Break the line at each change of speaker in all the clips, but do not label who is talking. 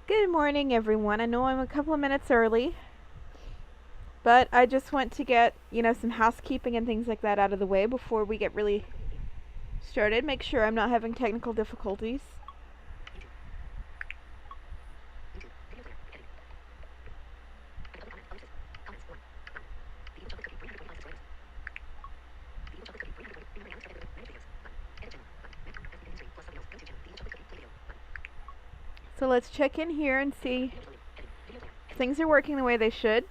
Good morning, everyone. I know I'm a couple of minutes early, but I just want to get, some housekeeping and things like that out of the way before we get really started. Make sure I'm not having technical difficulties. So let's check in here and see if things are working the way they should.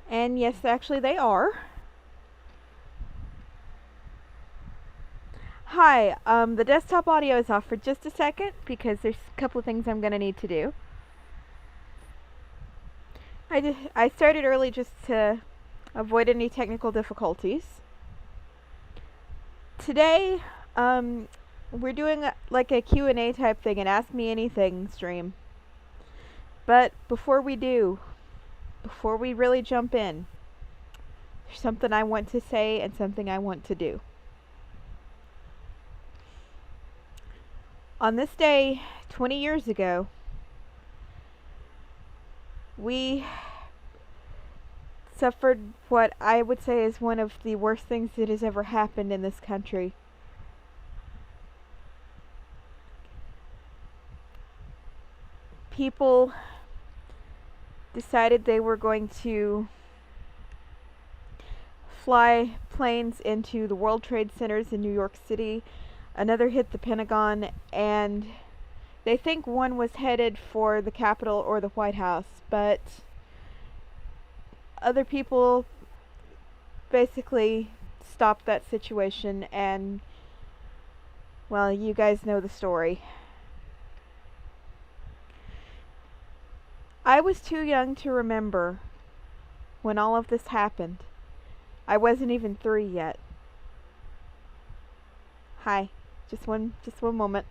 And yes, actually they are. Hi, the desktop audio is off for just a second because there's a couple of things I'm going to need to do. I started early just to avoid any technical difficulties. Today, we're doing like a Q&A type thing, an Ask Me Anything stream. But before we really jump in, there's something I want to say and something I want to do. On this day, 20 years ago, we suffered what I would say is one of the worst things that has ever happened in this country. People decided they were going to fly planes into the World Trade Centers in New York City. Another hit the Pentagon, and they think one was headed for the Capitol or the White House, but other people basically stopped that situation, and, well, you guys know the story. I was too young to remember when all of this happened. I wasn't even 3 yet. Hi. Just one moment.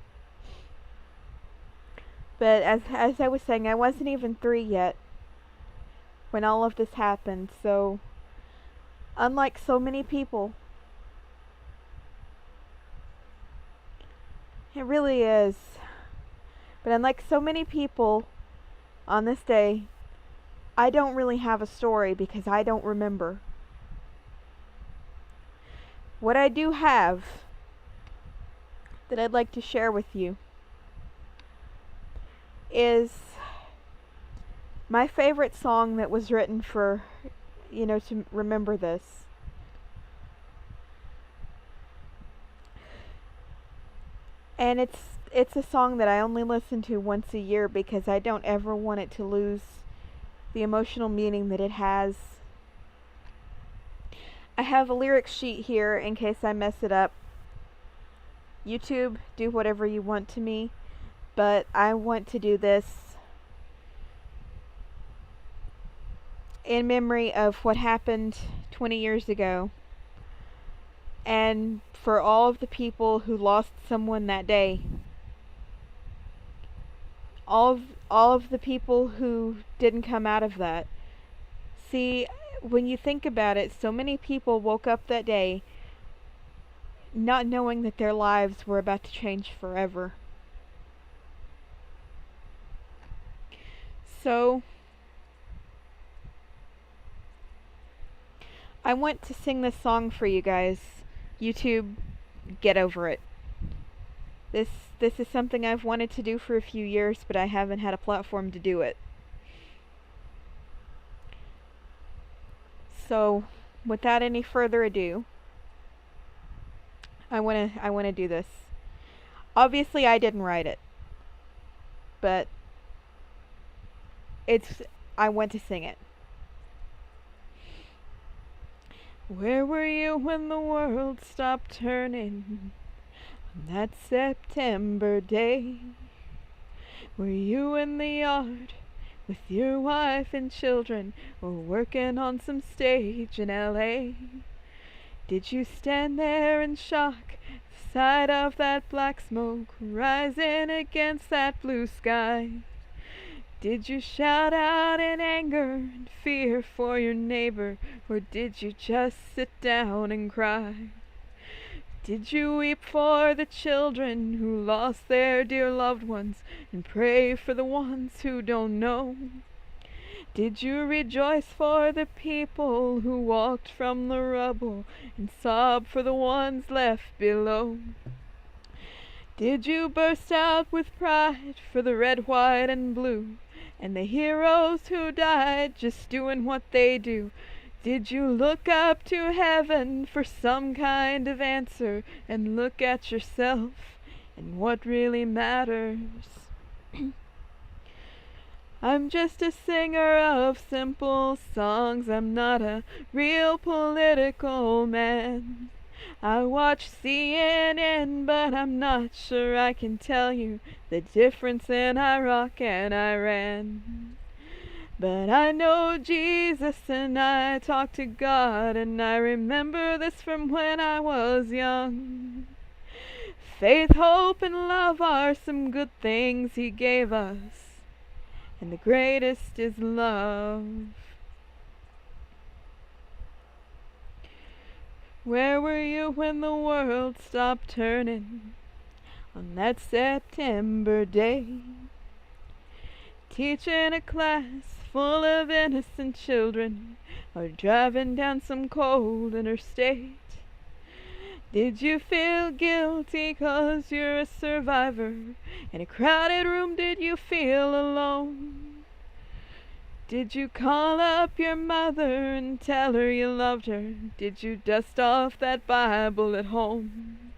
But as I was saying, I wasn't even 3 yet when all of this happened. So, unlike so many people, it really is. But unlike so many people on this day, I don't really have a story because I don't remember. What I do have that I'd like to share with you is my favorite song that was written for, to remember this. And it's a song that I only listen to once a year because I don't ever want it to lose the emotional meaning that it has. I have a lyric sheet here in case I mess it up. YouTube, do whatever you want to me, but I want to do this in memory of what happened 20 years ago, and for all of the people who lost someone that day. All of the people who didn't come out of that. See, when you think about it, so many people woke up that day not knowing that their lives were about to change forever. So, I want to sing this song for you guys. YouTube, get over it. This is something I've wanted to do for a few years, but I haven't had a platform to do it. So, without any further ado, I want to do this. Obviously, I didn't write it, but I want to sing it. Where were you when the world stopped turning on that September day? Were you in the yard with your wife and children, or working on some stage in LA? Did you stand there in shock, the sight of that black smoke rising against that blue sky? Did you shout out in anger and fear for your neighbor, or did you just sit down and cry? Did you weep for the children who lost their dear loved ones and pray for the ones who don't know? Did you rejoice for the people who walked from the rubble and sob for the ones left below? Did you burst out with pride for the red, white, and blue, and the heroes who died just doing what they do? Did you look up to heaven for some kind of answer and look at yourself and what really matters? I'm just a singer of simple songs. I'm not a real political man. I watch CNN, but I'm not sure I can tell you the difference in Iraq and Iran. But I know Jesus and I talk to God, and I remember this from when I was young. Faith, hope, and love are some good things He gave us, and the greatest is love. Where were you when the world stopped turning on that September day? Teaching a class full of innocent children, or driving down some cold interstate? Did you feel guilty 'cause you're a survivor? In a crowded room, did you feel alone? Did you call up your mother and tell her you loved her? Did you dust off that Bible at home?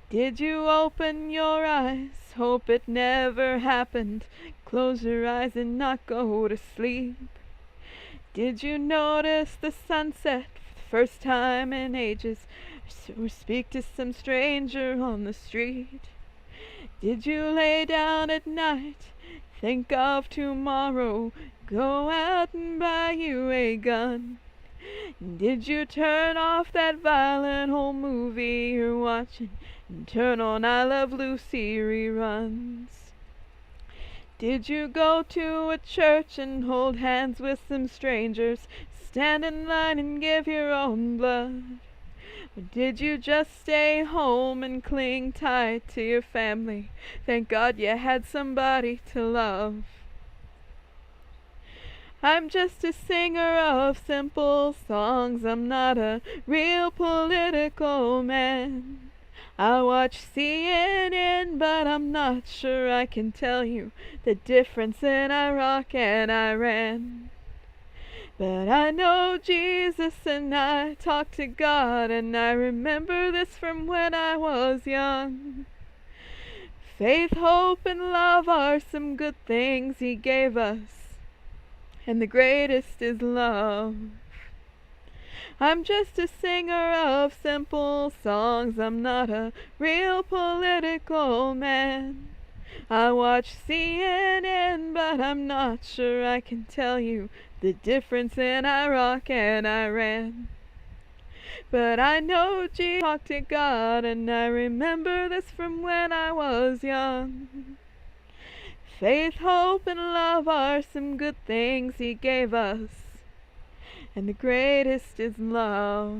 Did you open your eyes, hope it never happened, close your eyes and not go to sleep? Did you notice the sunset for the first time in ages, or speak to some stranger on the street? Did you lay down at night, think of tomorrow, go out and buy you a gun? Did you turn off that violent old movie you're watching and turn on I Love Lucy reruns? Did you go to a church and hold hands with some strangers, stand in line and give your own blood? Or did you just stay home and cling tight to your family? Thank God you had somebody to love. I'm just a singer of simple songs. I'm not a real political man. I watch CNN, but I'm not sure I can tell you the difference in Iraq and Iran. But I know Jesus and I talk to God, and I remember this from when I was young. Faith, hope, and love are some good things He gave us, and the greatest is love. I'm just a singer of simple songs. I'm not a real political man. I watch CNN, but I'm not sure I can tell you the difference in Iraq and Iran. But I know Jesus talked to God, and I remember this from when I was young. Faith, hope, and love are some good things He gave us, and the greatest is love.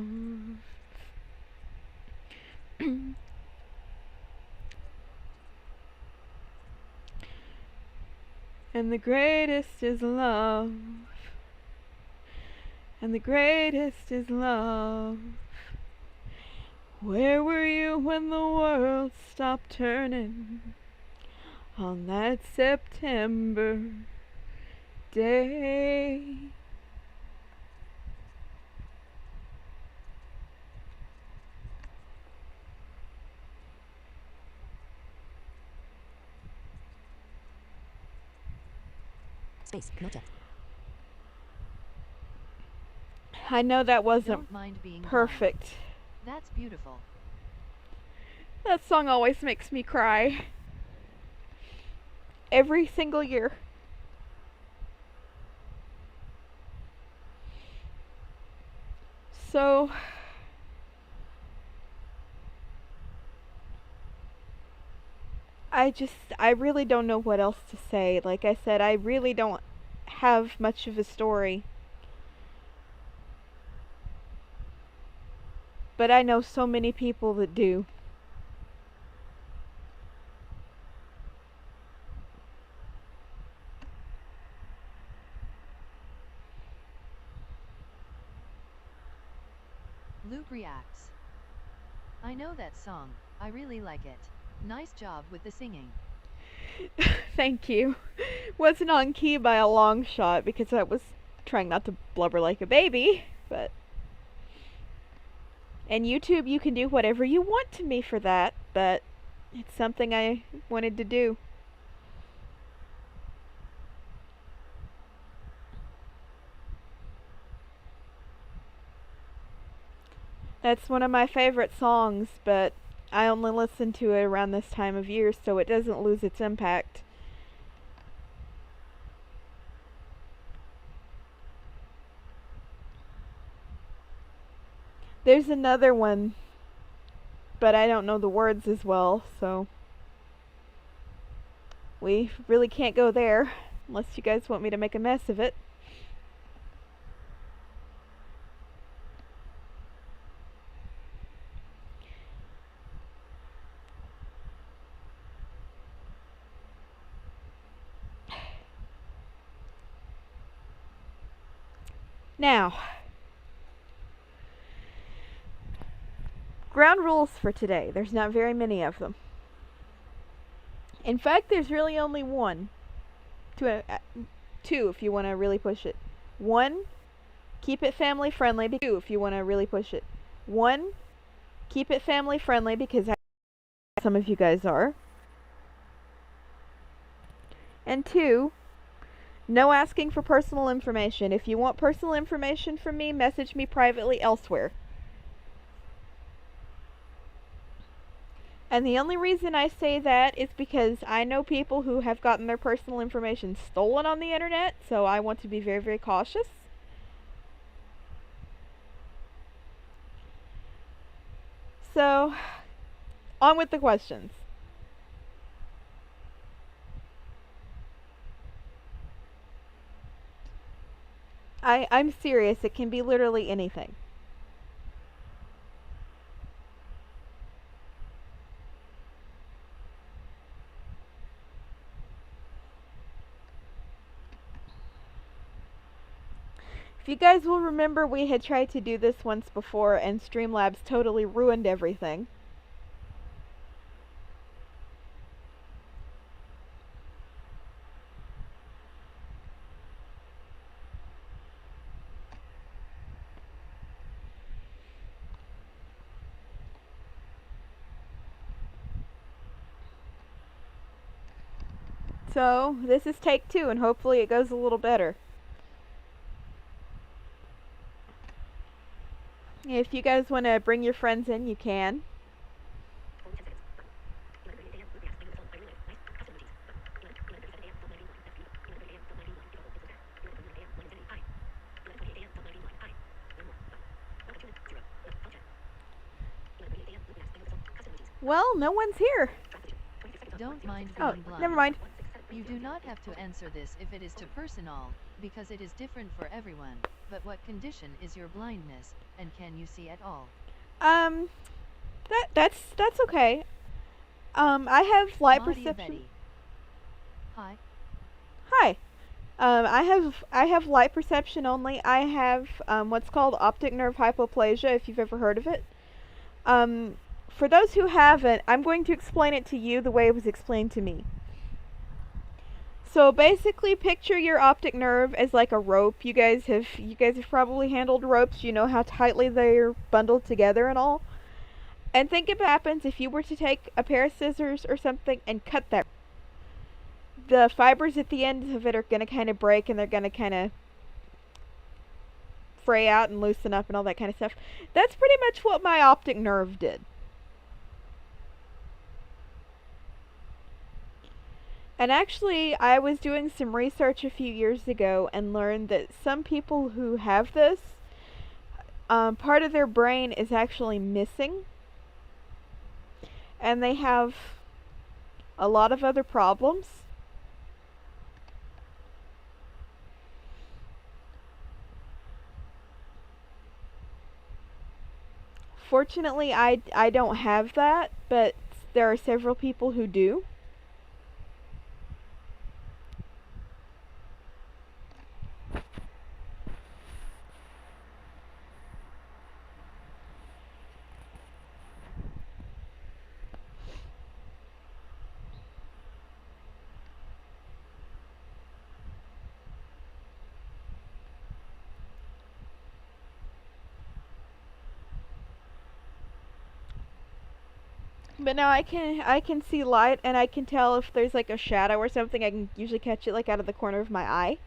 And the greatest is love. And the greatest is love. Where were you when the world stopped turning on that September day?
Space, no text.
I know that wasn't
Don't mind being
perfect.
blind. That's beautiful.
That song always makes me cry. Every single year. So, I really don't know what else to say. Like I said, I really don't have much of a story. but I know so many people that do.
Luke reacts. I know that song. I really like it. Nice job with the singing.
Thank you. Wasn't on key by a long shot because I was trying not to blubber like a baby, but... And YouTube, you can do whatever you want to me for that, but it's something I wanted to do. That's one of my favorite songs, but I only listen to it around this time of year so it doesn't lose its impact. There's another one, but I don't know the words as well, so we really can't go there unless you guys want me to make a mess of it. Now, ground rules for today. There's not very many of them. In fact, there's really only one. Two if you want to really push it. One, keep it family friendly. Two if you want to really push it. One, keep it family friendly because some of you guys are. And two, no asking for personal information. If you want personal information from me, message me privately elsewhere. And the only reason I say that is because I know people who have gotten their personal information stolen on the internet, so I want to be very, very cautious. So, on with the questions. I'm serious, it can be literally anything. If you guys will remember, we had tried to do this once before and Streamlabs totally ruined everything. So, this is take 2 and hopefully it goes a little better. If you guys want to bring your friends in, you can. Well, no one's here.
Don't mind
Oh,
being blind.
never mind.
You do not have to answer this if it is too personal, because it is different for everyone. But what condition is your blindness, and can you see at all?
That's okay. I have light
Maudie
perception.
Betty. Hi.
Hi. I have light perception only. I have what's called optic nerve hypoplasia, if you've ever heard of it. For those who haven't, I'm going to explain it to you the way it was explained to me. So basically, picture your optic nerve as like a rope. You guys have probably handled ropes. You know how tightly they're bundled together and all. And think of what happens if you were to take a pair of scissors or something and cut that. The fibers at the end of it are going to kind of break and they're going to kind of fray out and loosen up and all that kind of stuff. That's pretty much what my optic nerve did. And actually, I was doing some research a few years ago and learned that some people who have this, part of their brain is actually missing. And they have a lot of other problems. Unfortunately, I don't have that, but there are several people who do. But now I can see light, and I can tell if there's like a shadow or something. I can usually catch it like out of the corner of my eye.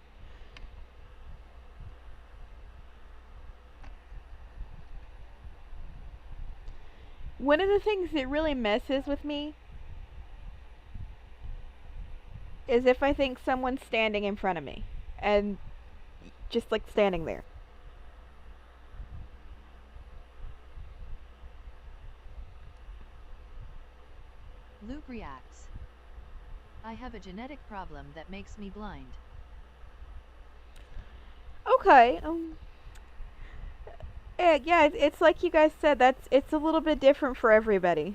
One of the things that really messes with me is if I think someone's standing in front of me and just like standing there.
Luke reacts. I have a genetic problem that makes me blind.
Okay. Yeah, it's like you guys said. It's a little bit different for everybody.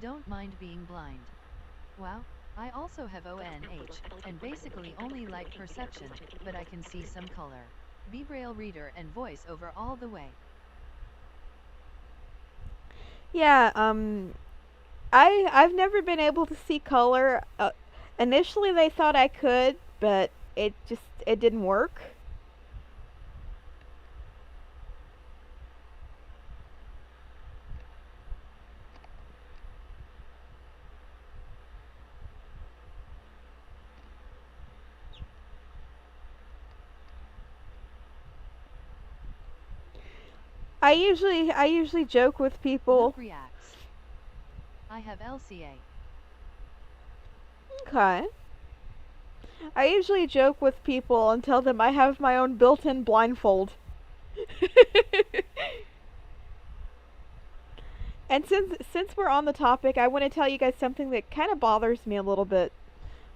Don't mind being blind. Wow, I also have ONH, and basically only light perception, but I can see some color. Be Braille reader and voice over all the way.
Yeah. I've never been able to see color. Initially, they thought I could, but it didn't work. I usually joke with people.
Luke reacts. I have LCA.
Okay. I usually joke with people and tell them I have my own built-in blindfold. And since we're on the topic, I want to tell you guys something that kind of bothers me a little bit,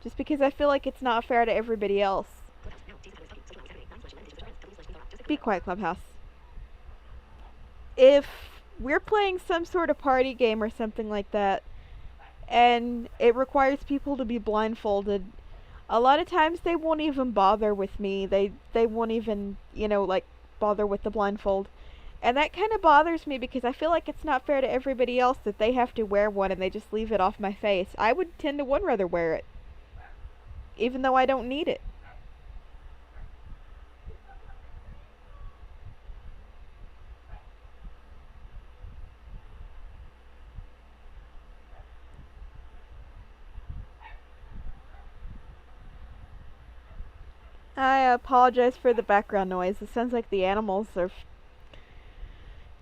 just because I feel like it's not fair to everybody else. Be quiet, Clubhouse. If we're playing some sort of party game or something like that, and it requires people to be blindfolded, a lot of times they won't even bother with me. They won't even, like bother with the blindfold. And that kind of bothers me because I feel like it's not fair to everybody else that they have to wear one and they just leave it off my face. I would tend to one rather wear it, even though I don't need it. I apologize for the background noise. It sounds like the animals have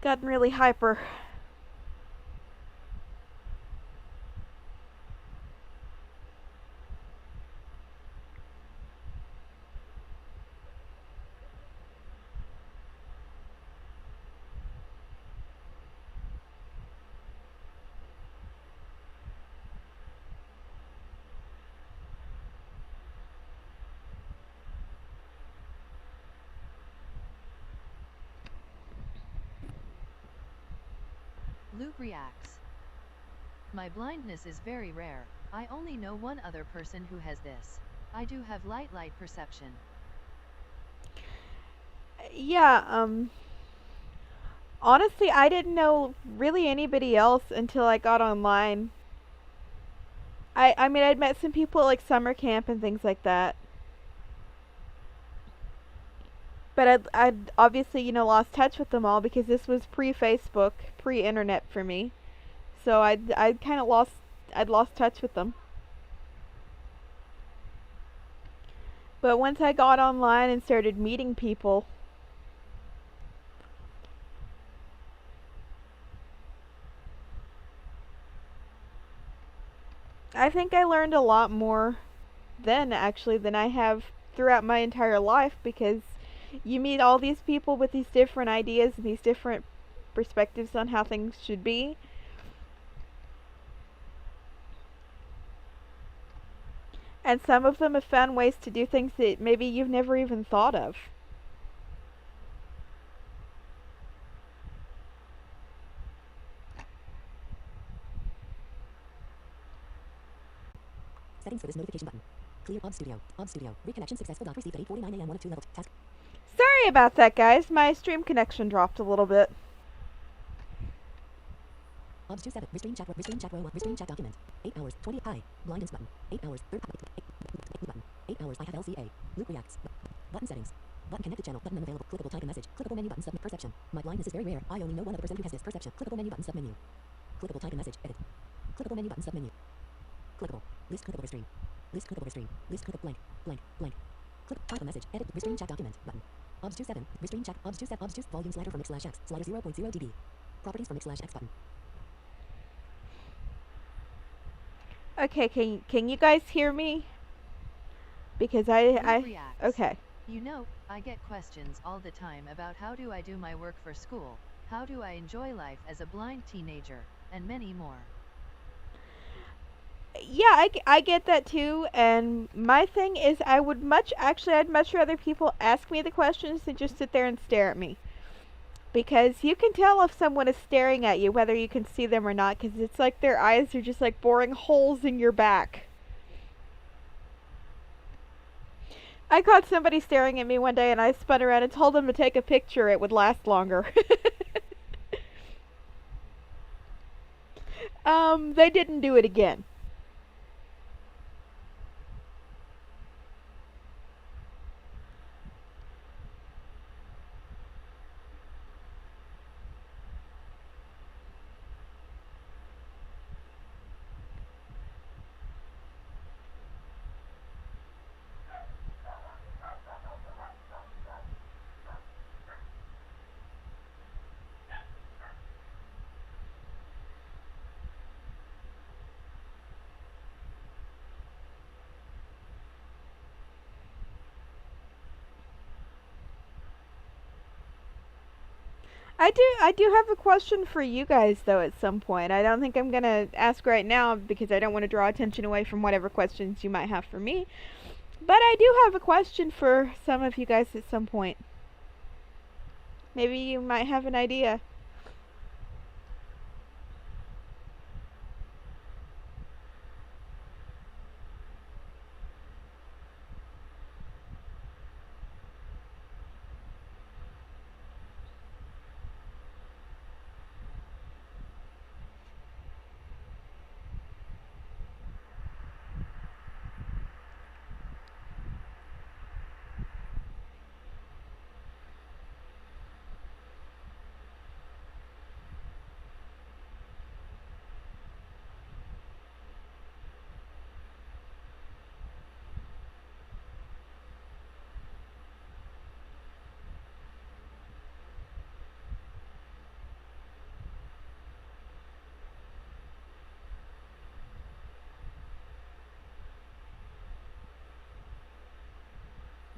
gotten really hyper.
Luke reacts. My blindness is very rare. I only know one other person who has this. I do have light perception.
Yeah, honestly, I didn't know really anybody else until I got online. I mean, I'd met some people at like summer camp and things like that. But I'd obviously, lost touch with them all because this was pre-Facebook, pre-internet for me. So I'd kind of I'd lost touch with them. But once I got online and started meeting people, I think I learned a lot more then actually than I have throughout my entire life because you meet all these people with these different ideas and these different perspectives on how things should be. And some of them have found ways to do things that maybe you've never even thought of.
Settings for this notification button. Clear OBS Studio. OBS Studio. Reconnection successful. Received at 8:49 a.m. 1 of 2 level. Task.
Sorry about that, guys. My stream connection dropped a little bit.
OBS 27. Restream chat. Restream chat row. Restream chat document. 8 hours. 20. Hi. Blindness button. 8 hours. Third button. 8 hours. I have LCA. Loop reacts. Button settings. Button connected channel. Button unavailable. Clickable type a message. Clickable menu button sub perception. My blindness is very rare. I only know one other person who has this perception. Clickable menu button sub menu. Clickable type a message. Edit. Clickable menu button sub menu. Clickable. List clickable restream. List clickable restream. List clickable blank. Blank. Blank. Click type a message. Edit. Restream chat document. Button. OBS 27. Restream chat. OBS 27. OBS 2. Volume slider for mix/x. Slider 0.0 dB. Properties for mix/x button.
Okay, can you guys hear me? Because
Luke reacts.
okay.
You know, I get questions all the time about how do I do my work for school, how do I enjoy life as a blind teenager, and many more.
Yeah, I get that too, and my thing is I'd much rather people ask me the questions than just sit there and stare at me. Because you can tell if someone is staring at you, whether you can see them or not, because it's like their eyes are just like boring holes in your back. I caught somebody staring at me one day and I spun around and told them to take a picture, it would last longer. They didn't do it again. I do have a question for you guys though at some point. I don't think I'm gonna ask right now because I don't want to draw attention away from whatever questions you might have for me. But I do have a question for some of you guys at some point. Maybe you might have an idea.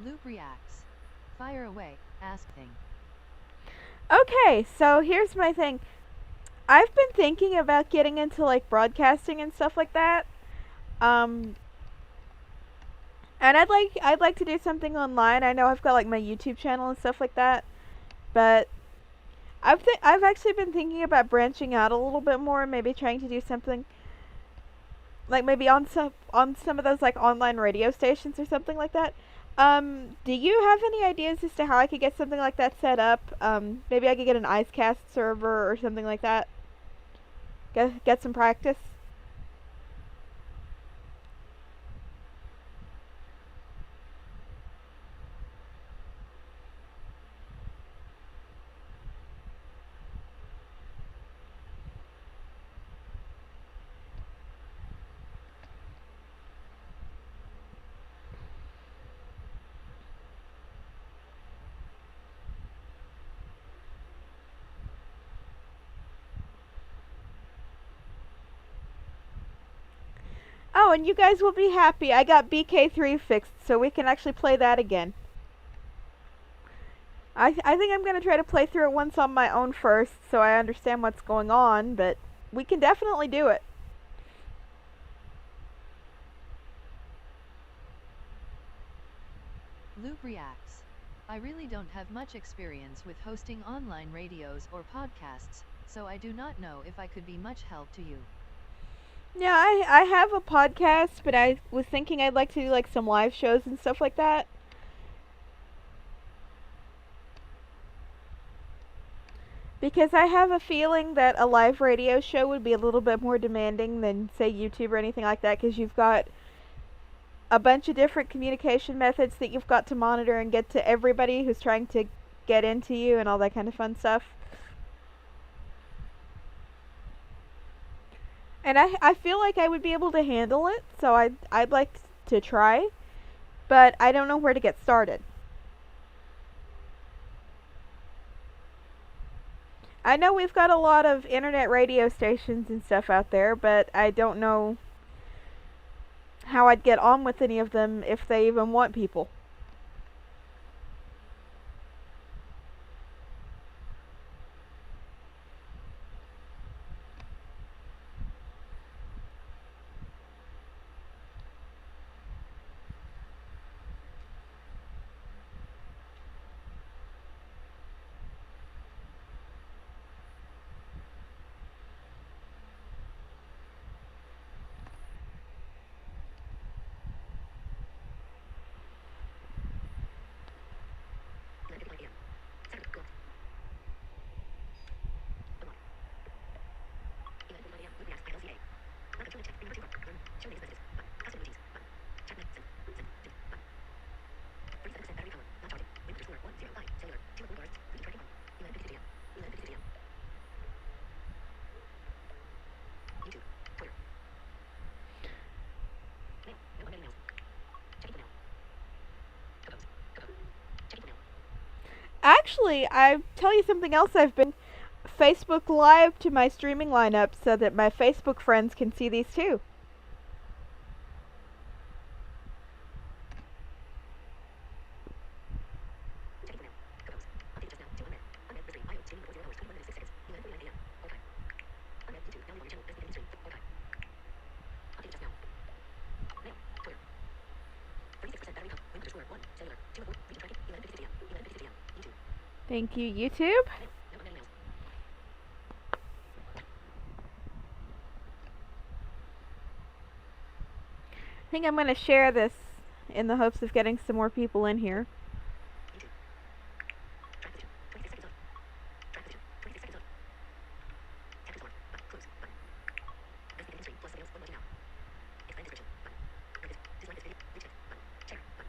Luke reacts. Fire away, ask thing.
Okay, so here's my thing. I've been thinking about getting into like broadcasting and stuff like that. And I'd like to do something online. I know I've got like my YouTube channel and stuff like that. But I've actually been thinking about branching out a little bit more, maybe trying to do something like maybe on some of those like online radio stations or something like that. Do you have any ideas as to how I could get something like that set up? Maybe I could get an IceCast server or something like that. Get some practice. Oh, and you guys will be happy. I got BK3 fixed, so we can actually play that again. I think I'm going to try to play through it once on my own first so I understand what's going on, but we can definitely do it.
Loop reacts. I really don't have much experience with hosting online radios or podcasts, so I do not know if I could be much help to you.
Yeah, I have a podcast, but I was thinking I'd like to do like some live shows and stuff like that. Because I have a feeling that a live radio show would be a little bit more demanding than, say, YouTube or anything like that, because you've got a bunch of different communication methods that you've got to monitor and get to everybody who's trying to get into you and all that kind of fun stuff. And I feel like I would be able to handle it, so I'd like to try, but I don't know where to get started. I know we've got a lot of internet radio stations and stuff out there, but I don't know how I'd get on with any of them if they even want people. Actually, I tell you something else I've been Facebook Live to my streaming lineup so that my Facebook friends can see these too. Thank you, YouTube. I think I'm going to share this in the hopes of getting some more people in here.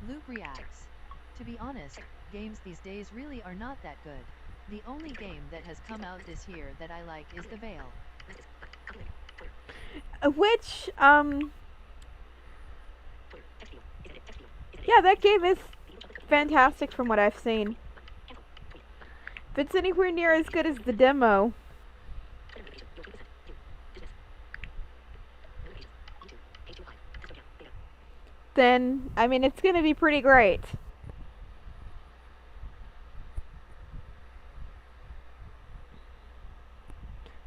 Loop reacts. To be honest, games these days really are not that good. The only game that has come out this year that I like is The Veil.
Which, yeah, that game is fantastic from what I've seen. If it's anywhere near as good as the demo, then, I mean, it's going to be pretty great.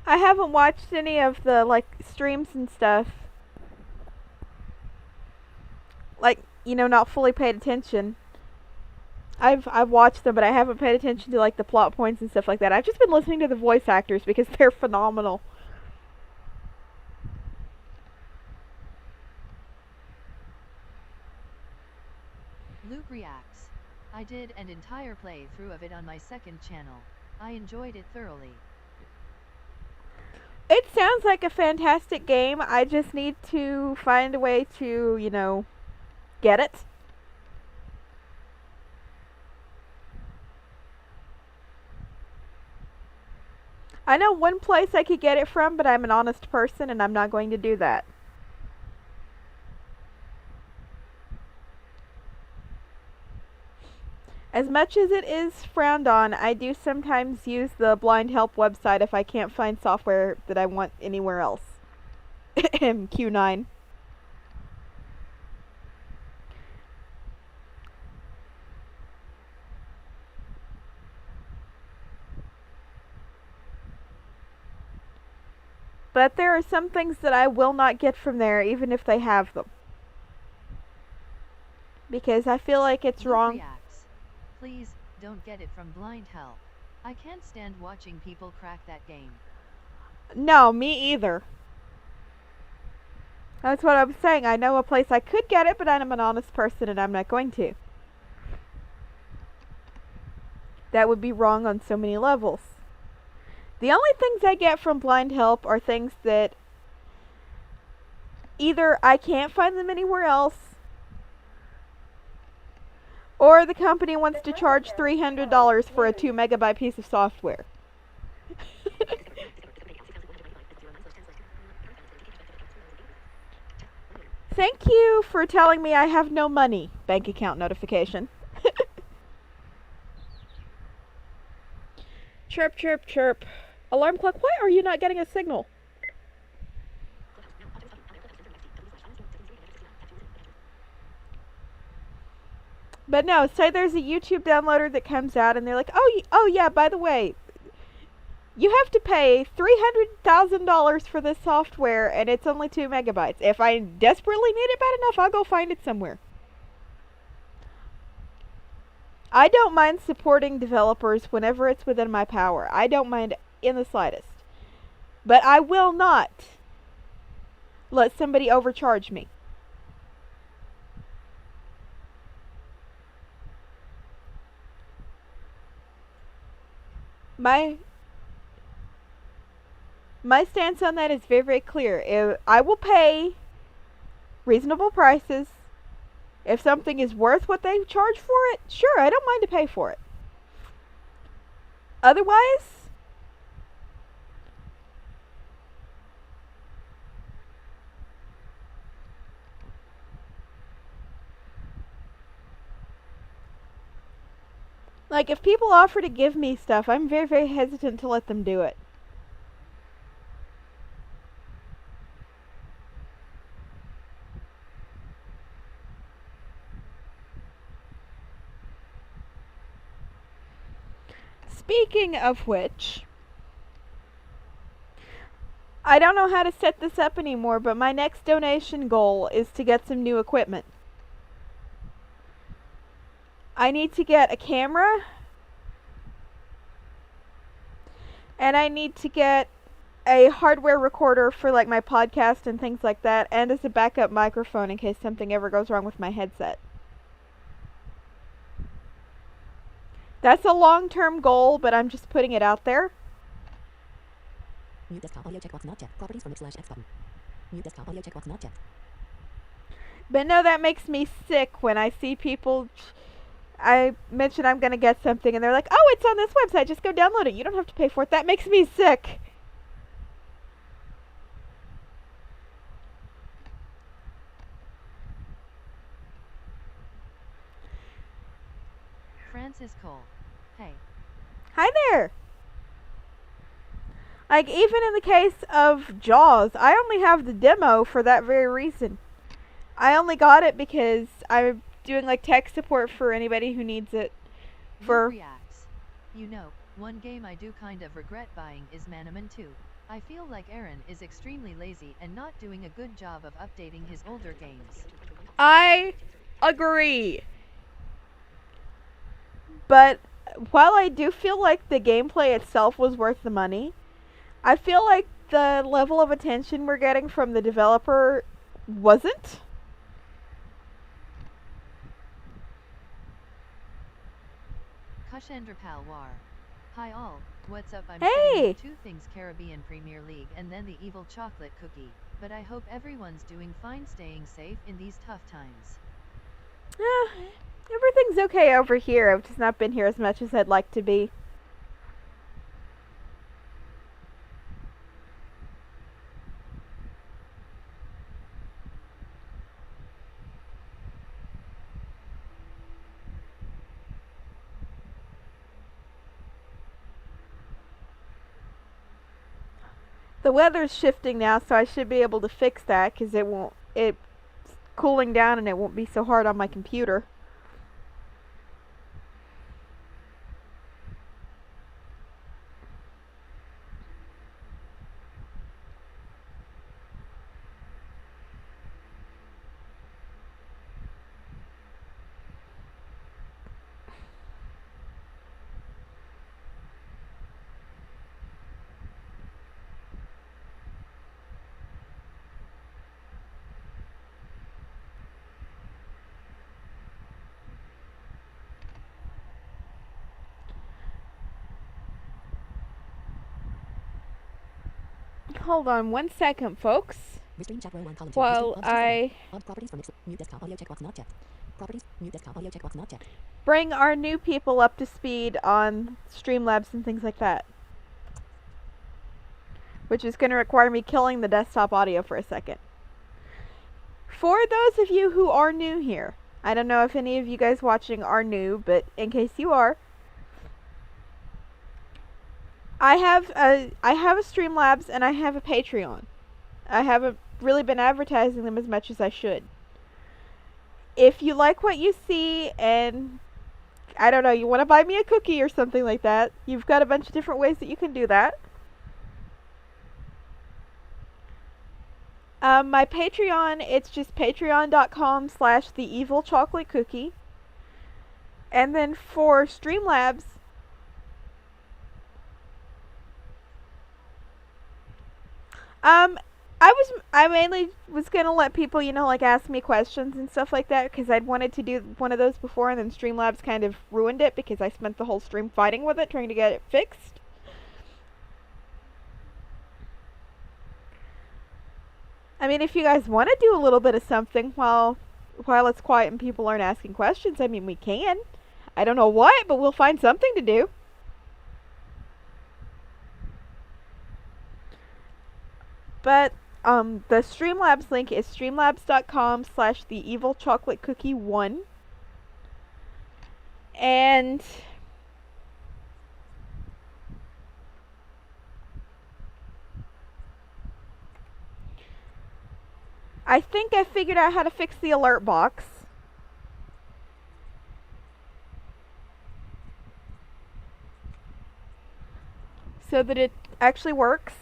I haven't watched any of the, like, streams and stuff. Like, you know, not fully paid attention. I've watched them, but I haven't paid attention to, like, the plot points and stuff like that. I've just been listening to the voice actors because they're phenomenal.
Loop reacts. I did an entire playthrough of it on my second channel. I enjoyed it thoroughly.
It sounds like a fantastic game. I just need to find a way to, you know, get it. I know one place I could get it from, but I'm an honest person and I'm not going to do that. As much as it is frowned on, I do sometimes use the Blind Help website if I can't find software that I want anywhere else. Q9. But there are some things that I will not get from there, even if they have them. Because I feel like it's
Luke
wrong.
reacts. Please, don't get it from Blind Hell. I can't stand watching people crack that game.
No, me either. That's what I'm saying. I know a place I could get it, but I'm an honest person and I'm not going to. That would be wrong on so many levels. The only things I get from Blind Help are things that either I can't find them anywhere else, or the company wants to charge $300 for a 2 megabyte piece of software. Thank you for telling me I have no money. Bank account notification. Chirp, chirp, chirp. Alarm clock, why are you not getting a signal? But no, say there's a YouTube downloader that comes out and they're like, oh yeah, by the way, you have to pay $300,000 for this software and it's only 2 megabytes. If I desperately need it bad enough, I'll go find it somewhere. I don't mind supporting developers whenever it's within my power. I don't mind in the slightest. But I will not let somebody overcharge me. My stance on that is very, very clear. I will pay reasonable prices. If something is worth what they charge for it, sure, I don't mind to pay for it. Otherwise, like if people offer to give me stuff, I'm very, very hesitant to let them do it. Speaking of which, I don't know how to set this up anymore, but my next donation goal is to get some new equipment. I need to get a camera, and I need to get a hardware recorder for like my podcast and things like that, and as a backup microphone in case something ever goes wrong with my headset. That's a long-term goal, but I'm just putting it out there.
Mute desktop audio checkbox not checked. Properties from /X button. Mute desktop audio checkbox not checked.
But no, that makes me sick when I see people. I mention I'm going to get something and they're like, oh, it's on this website, just go download it. You don't have to pay for it. That makes me sick.
Francis Cole. Hey.
Hi there. Like, even in the case of Jaws, I only have the demo for that very reason. I only got it because I'm doing like tech support for anybody who needs it.
Luke reacts. You know, one game I do kind of regret buying is Manaman 2. I feel like Aaron is extremely lazy and not doing a good job of updating his older games.
I agree. But while I do feel like the gameplay itself was worth the money, I feel like the level of attention we're getting from the developer wasn't.
Kushendra Palwar. Hi all, what's up? I'm
Hey!
sitting with two things Caribbean Premier League and then the evil chocolate cookie. But I hope everyone's doing fine, staying safe in these tough times.
Everything's okay over here. I've just not been here as much as I'd like to be. The weather's shifting now, so I should be able to fix that because it's cooling down and it won't be so hard on my computer. hold on 1 second, folks.
Restream chat row 1 column 2.
While
Restream,
I
properties from mute desktop audio checkbox not checked. Properties mute desktop audio checkbox not checked.
bring our new people up to speed on Streamlabs and things like that. Which is going to require me killing the desktop audio for a second. For those of you who are new here, I don't know if any of you guys watching are new, but in case you are, I have a Streamlabs and I have a Patreon. I haven't really been advertising them as much as I should. If you like what you see and, I don't know, you want to buy me a cookie or something like that, you've got a bunch of different ways that you can do that. My Patreon, it's just patreon.com/theevilchocolateCookie. And then for Streamlabs, I mainly was gonna let people, you know, like ask me questions and stuff like that, because I'd wanted to do one of those before, and then Streamlabs kind of ruined it because I spent the whole stream fighting with it, trying to get it fixed. I mean, if you guys want to do a little bit of something while it's quiet and people aren't asking questions, I mean, we can. I don't know what, but we'll find something to do. But the Streamlabs link is streamlabs.com/theevilchocolateCookie1. And I think I figured out how to fix the alert box. So that it actually works.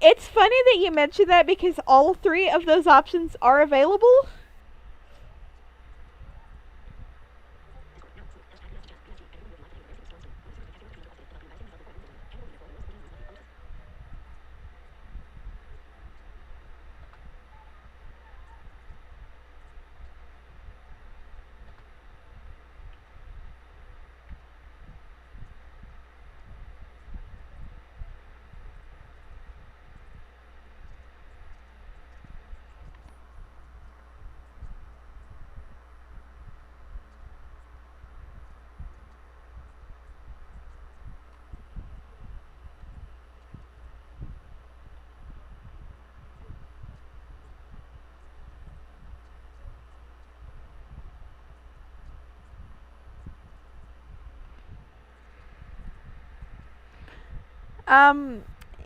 It's funny that you mentioned that because all 3 of those options are available.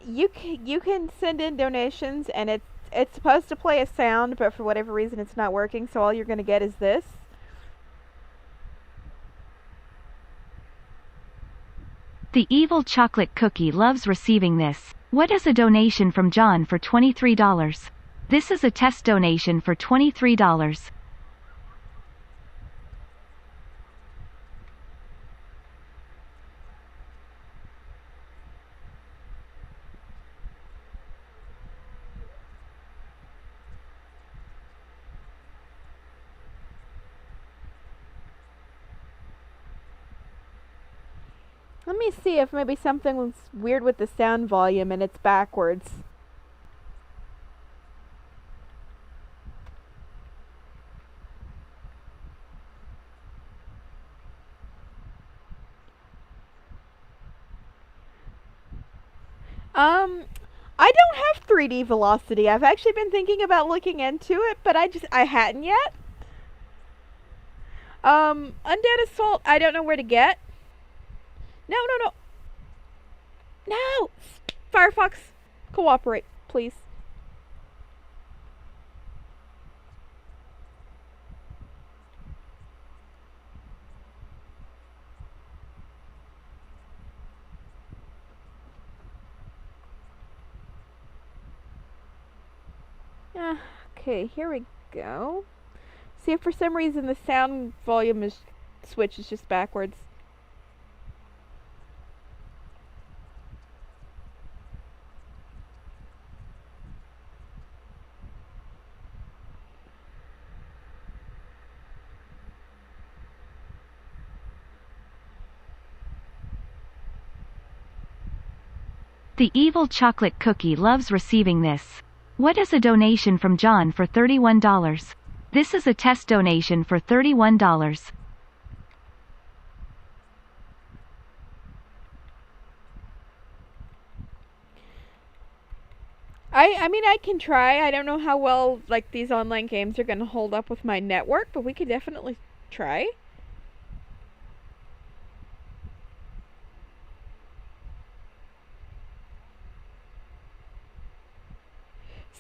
You can send in donations, and it's supposed to play a sound, but for whatever reason it's not working, so all you're gonna get is this.
The evil chocolate cookie loves receiving this. What is a donation from John for $23? This is a test donation for $23.
Let me see if maybe something was weird with the sound volume and it's backwards. I don't have 3D velocity. I've actually been thinking about looking into it, but I hadn't yet. Undead Assault, I don't know where to get. No. No! Firefox, cooperate, please. Okay, here we go. See if for some reason the sound volume is switch is just backwards.
The evil chocolate cookie loves receiving this. What is a donation from John for $31? This is a test donation for $31.
I mean, I can try. I don't know how well, like, these online games are going to hold up with my network, but we could definitely try.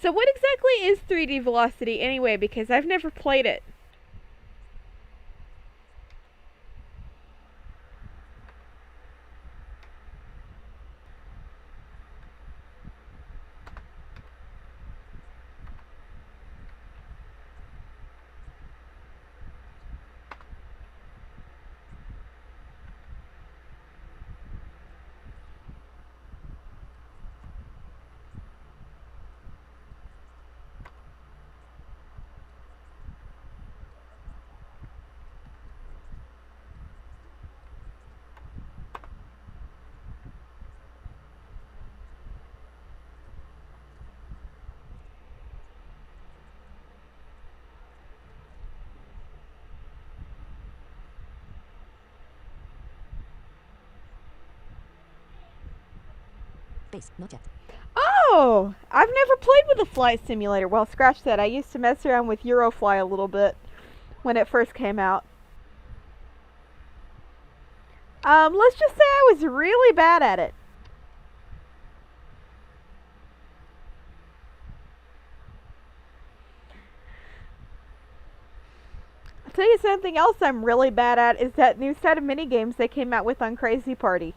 So what exactly is 3D Velocity anyway, because I've never played it.
Base, not checked.
Oh, I've never played with a flight simulator. Well, scratch that. I used to mess around with Eurofly a little bit when it first came out. Let's just say I was really bad at it. I'll tell you something else I'm really bad at is that new set of mini games they came out with on Crazy Party.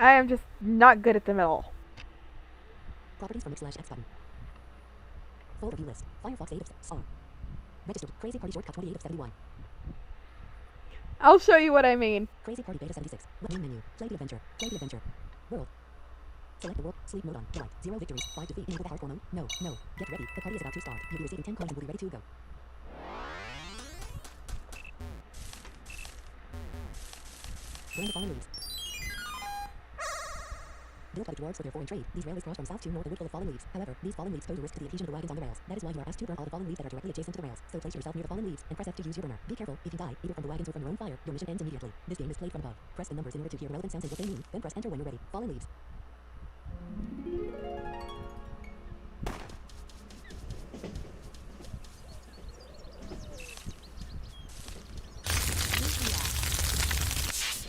I am just not good at them at all.
Properties from /X button. Folder view list. Firefox 8 of song. Registered. Crazy Party shortcut 28 of 71.
I'll show you what I mean.
Crazy Party beta 76. Main menu. Play the adventure. Play the adventure. World. Select the world. Sleep mode on. Delight. 0 victories. 5 defeat. Enable the hardcore mode. No. No. Get ready. The party is about to start. You'll be receiving 10 coins and will be ready to go. Join the fallen leaves. Built by the dwarves for their foreign trade, these railways cross from south to north a wood full of fallen leaves. However, these fallen leaves pose a risk to the adhesion of the wagons on the rails. That is why you are asked to burn all the fallen leaves that are directly adjacent to the rails. So place yourself near the fallen leaves and press F to use your burner. Be careful, if you die, either from the wagons or from your own fire, your mission ends immediately. This game is played from above. Press the numbers in order to hear relevant sounds and what they mean, then press enter when you're ready. Fallen leaves.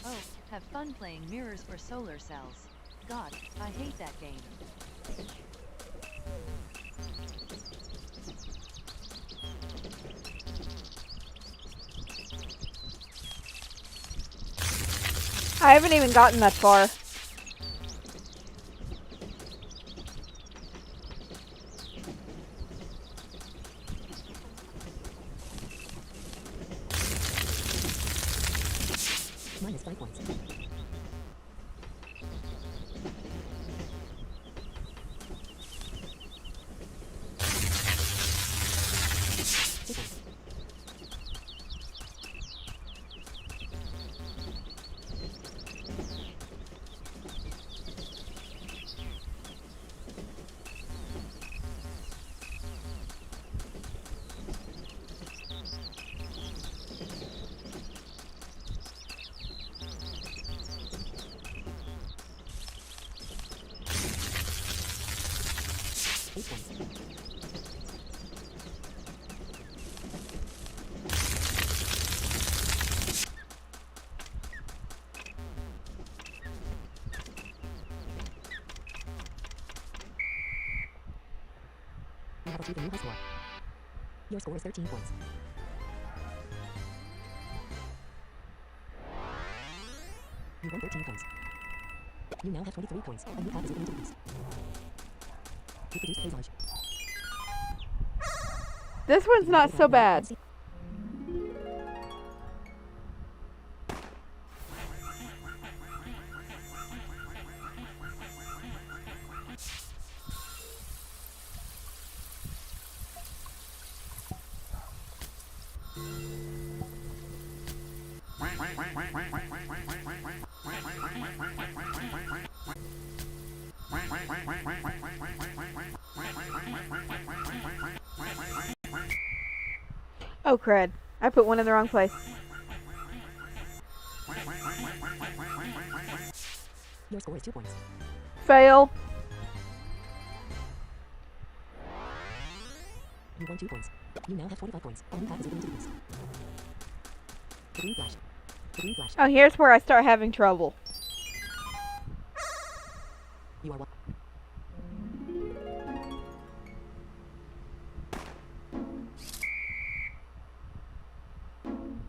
Oh, have fun playing Mirrors for Solar Cells. God, I hate that game.
I haven't even gotten that far.
Minus 5 points. I have achieved a new high score. Your score is 13 points. You won 13 points. You now have 23 points. A new path is opening to use. You produced paysage.
This one's not so bad. Oh crud. I put one in the wrong place.
Your score is 2 points.
Fail.
You won 2 points. You now have 25 points. A new path is opening to use. The green flash. The green flash.
Oh, here's where I start having trouble.
You are one.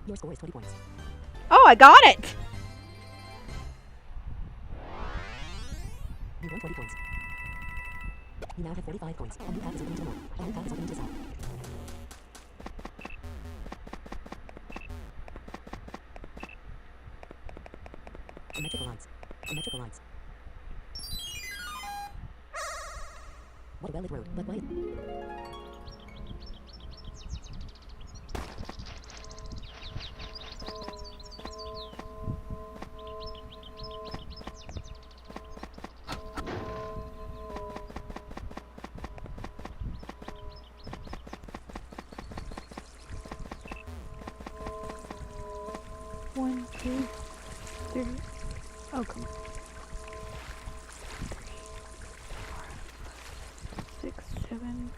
Your score is 20 points.
Oh, I got it!
You won 20 points. You now have 45 points. A new path is opening to the north. A new path is opening to the south. Symmetrical lines. Symmetrical lines. What a well-lit road, but why?
One, two, three. Oh, come on. 3, 4, 5, 6, 7.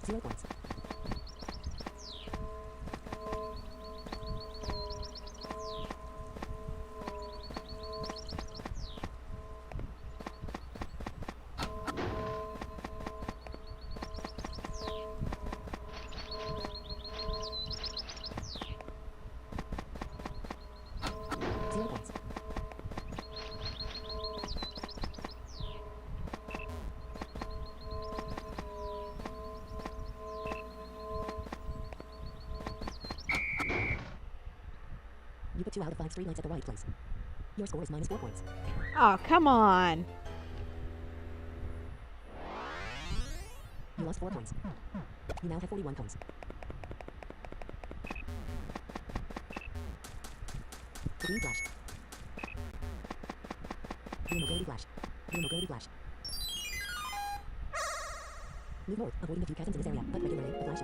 Zero points. Zero points. You put 2 out of 5 streetlights at the right place. Your score is minus 4 points.
Oh, come on.
You lost 4 points. You now have 41 points. The green flash. Green mobility flash. Green mobility flash. Move north, avoiding a few chasms in this area, but regularly, a flash.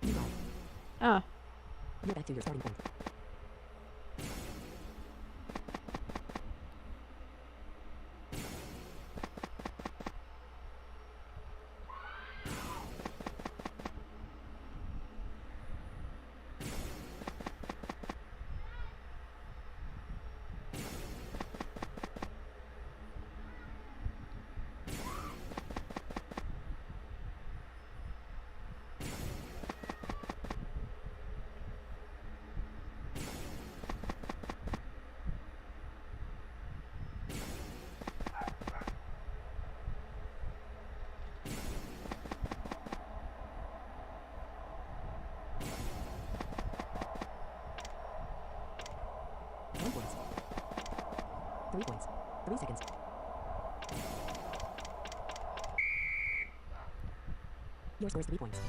You drive.
Oh.
You're back to your starting point. Points. 3 points. 3 seconds. Your score is 3 points.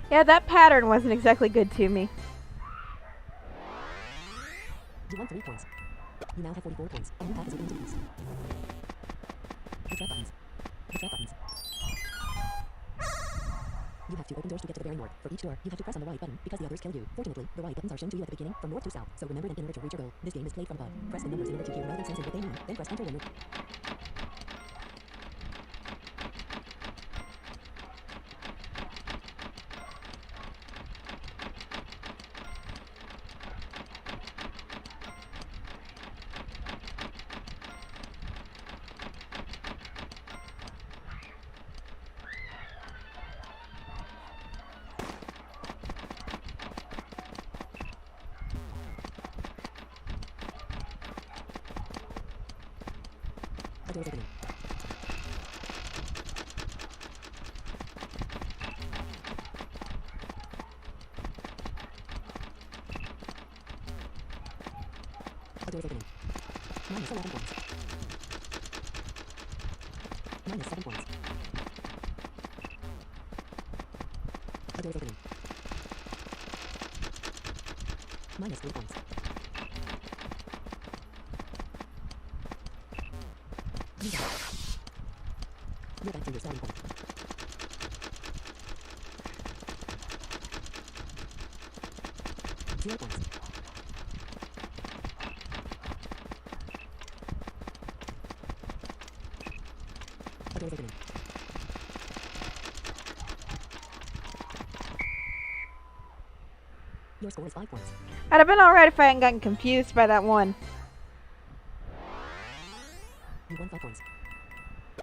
Yeah, that pattern wasn't exactly good to me.
You won 3 points. You now have 44 points. A new path is opening to use. The trap buttons. The trap buttons. You have 2 open doors to get to the very north. For each door, you have to press on the right button, because the others kill you. Fortunately, the right buttons are shown to you at the beginning, from north to south. So remember them in order to reach your goal. This game is played from above. Press the numbers in order to hear relevant sounds and what they mean. Then press enter when you're... The door's opening. The door's opening. Minus 11 points. Minus 7 points. The door's opening. Minus 3 points. You're back to your starting point. Zero points. The door's opening. Your score is 5 points.
I'd have been alright if I hadn't gotten confused by that one.
You won 5 points.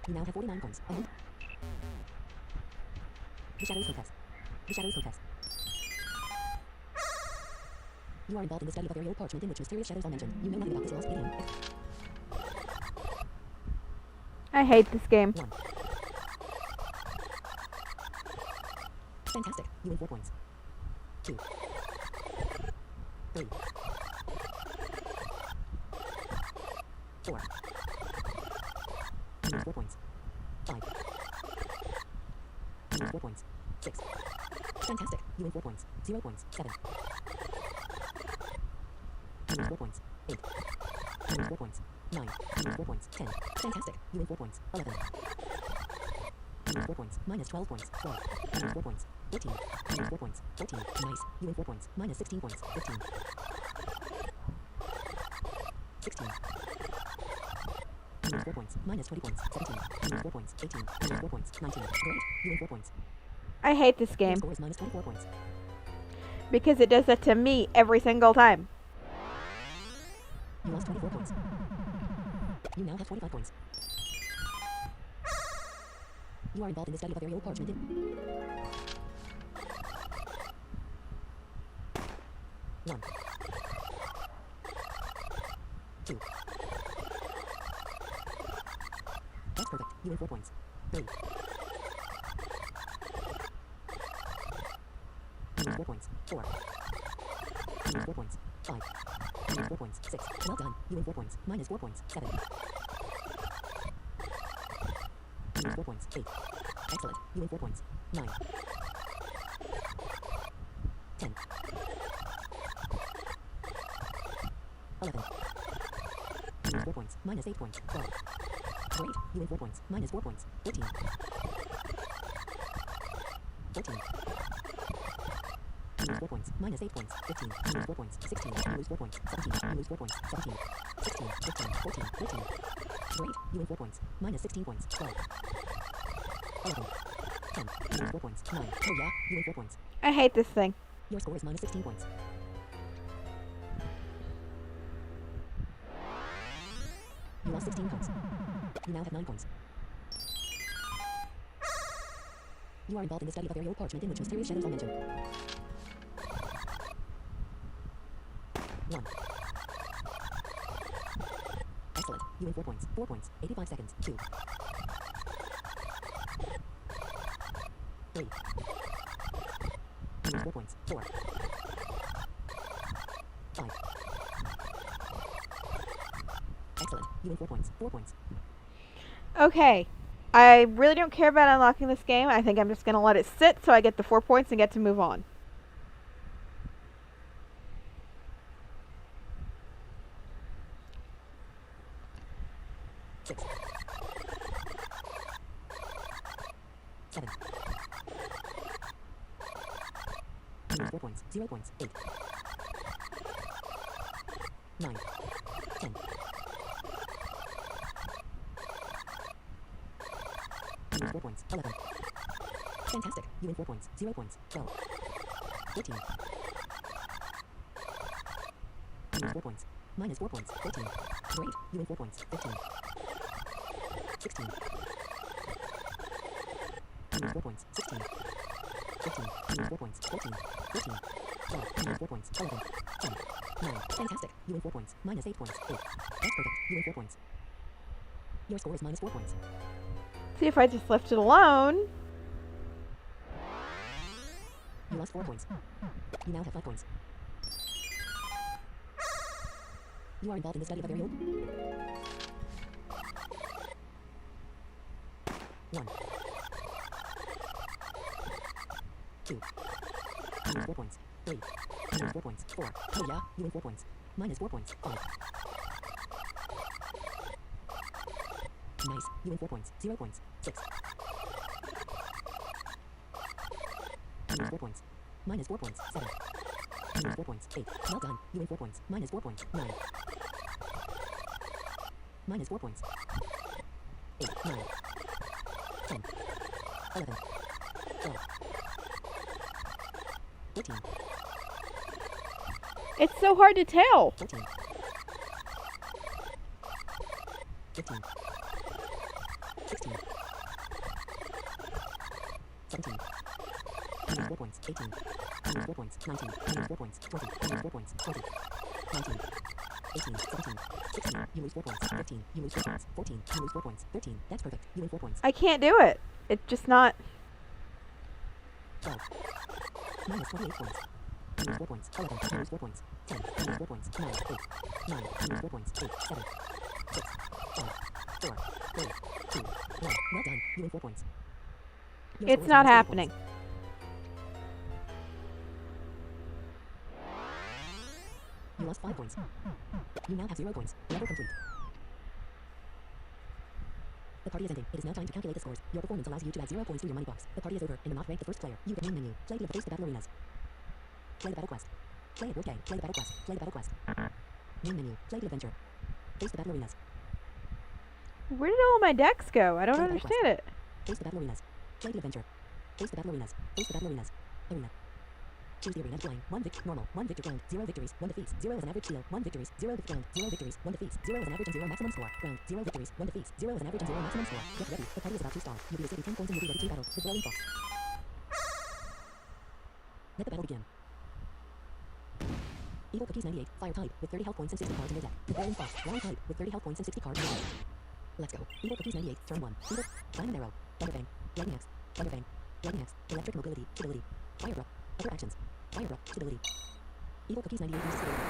You now have 49 points. The Shadows Contest. The Shadows Contest. You are involved in the study of a very old parchment in which mysterious shadows are mentioned. You know nothing about this lost medium.
I hate this game.
1. Fantastic. You win 4 points. 2. 3. 4. You win 4 points. 5. You win 4 points. 6. Fantastic. You win 4 points. 0 points. 7. You win 4 points. 8. You win 4 points. 9. You win 4 points. 10. Fantastic. You win 4 points. 11. You win 4 points. Minus 12 points. 12. You win 4 points. 14. You win 4 points. 14. Nice. You win 4 points. Minus 16 points. 15. 16. You win 4 points. Minus 20 points. 17. You win 4 points. 18. You win 4 points. 19. Great. You win 4 points.
I hate this
Your
game
score is minus 24 points.
because it does that to me every single time.
You lost 24 points. You now have 45 points. You are involved in the study of a very old parchment. 1. 2. That's perfect. You win 4 points. 3. You win 4 points. 4. You win 4 points. 5. You win 4 points. 6. Well done. You win 4 points. Minus 4 points. 7. You win 4 points. 8. Excellent. You win 4 points. 9. 10. 11. You win 4 points. Minus 8 points. 12. Great. You win 4 points. Minus 4 points. 14. 14. You lose 4 points. Minus 8 points. 15. You lose 4 points. 16. You lose 4 points. 17. You lose 4 points. 17. 16. 15. 14. 13. Great. You win 4 points. Minus 16 points. 12. 11. 10. You lose 4 points. 9. Oh yeah. You win 4 points.
I hate this thing.
Your score is minus 16 points. You lost 16 points. You now have 9 points. You are involved in the study of a very old parchment in which mysterious shadows are mentioned. 1. Excellent. You win 4 points. 4 points. 85 seconds. 2. 3. You lose 4 points. 4. 5. Excellent. You win 4 points. 4 points.
Okay. I really don't care about unlocking this game. I think I'm just going to let it sit so I get the 4 points and get to move on.
Six. 7. Minus 4 points. 0 points. 8. 9. 10. Minus 4 points. 11. Fantastic. You win 4 points. 0 points. 12. 14. Minus 4 points. Minus 4 points. 14. Great. You win 4 points. 15. 16. Minus 4 points. 16. 15. Minus 4 points. 14. 13. 12. Minus 4 points. 11. 10. 9. Fantastic. You win 4 points. Minus 8 points. 8. That's perfect. You win 4 points. Your score is minus 4 points.
See, if I just left it alone.
You lost 4 points. You now have 5 points. You are involved in the study of a variable. 1. 2. Minus 4 points. 3. Minus 4 points. 4. Oh yeah, you win 4 points. Minus 4 points. 5. Nice. You win 4 points. 0 points. 6. Minus 4 points. Minus 4 points. 7. Minus 4 points. 8. Well done. You win 4 points. Minus 4 points. 9. Minus 4 points. 8. 9. 10. 11. 12. 14.
It's so hard to tell.
14. 15. 16. 17. Minus 4 points. 18. Minus 4 points. 19. Minus 4 points. 20. Minus 4 points. 20. 19. 18. 17. 16. You lose 4 points. 15. You lose 4 points. 14. You lose 4 points. 13. That's perfect. You win 4 points.
I can't do it. It's just not.
12. Minus 28 points. Minus 4 points. 11. Minus 4 points. 10. Minus 4 points. 9. 8. 9. Minus 4 points. 8. 7. 6. 5. 4. 3. 2. 1. Well done. You win 4 points. Your
It's
score is
not
minus 30
happening.
points. You lost 5 points. You now have 0 points. Level complete. The party is ending. It is now time to calculate the scores. Your performance allows you to add 0 points to your money box. The party is over, and the not rank the first player. You get main menu. Play the face the battle arenas. Play the battle quest. Play a board game. Play the battle quest. Play the battle quest. Main menu. Play the adventure. Face the battle arenas.
Where did all my decks go? I don't understand it.
Face the battle arenas. Play the adventure. Face the battle arenas. Face the battle arenas. Arena. Choose the arena line. 1 victory. Normal. 1 victory ground. 0 victories. 1 defeats. 0 is an average deal. 1 victories. 0 round. 0 victories. 1 defeats. 0 is an average and 0 maximum score. Round. 0 victories. 1 defeats. 0 is an average and 0 maximum score. Get ready. The party is about to start. You'll be receiving 10 points and you'll be ready to battle. The Brawling Fox. Let the battle begin. Evil Cookies 98. Fire type with 30 health points and 60 cards in their deck. The Brawling Fox. Ground type with 30 health points and 60 cards in their deck. Let's go. Evil Cookies 98. Turn 1. Evil. Diamond Arrow. Thunderbang. Lightning Axe. Thunderbang. Lightning Axe. Electric Mobility. Ability. Fire Breath. Other actions. Fire Breath. Ability. Evil Cookies 98 uses ability.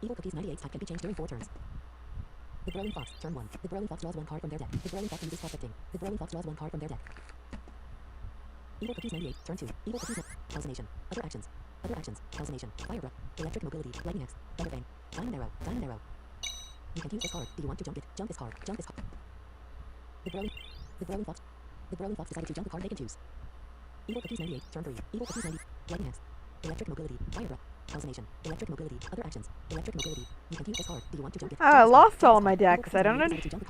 Evil Cookies 98 type can be changed during 4 turns. The Brawling Fox. Turn 1. The Brawling Fox draws 1 card from their deck. The Brawling Fox uses prospecting. The Brawling Fox draws 1 card from their deck. Evil Cookies 98. Turn 2. Evil Cookies. Calcination. Other actions. Other actions. Calcination. Fire Breath. Electric Mobility. Lightning Axe. Thunderbang. Diamond Arrow. Diamond Arrow. You can use this card. Do you want to jump it? Jump this card. Jump this card. The Brawling Fox. The Brawling Fox decided to jump a card they can choose. Evil Cookies 98. Turn 3. Evil Cookies 90. Lightning Axe. Electric Mobility. Fire Breath. Calcination. Electric Mobility. Other actions. Electric Mobility. You can use this card. Do you want to jump it?
I lost all of my decks. I don't understand.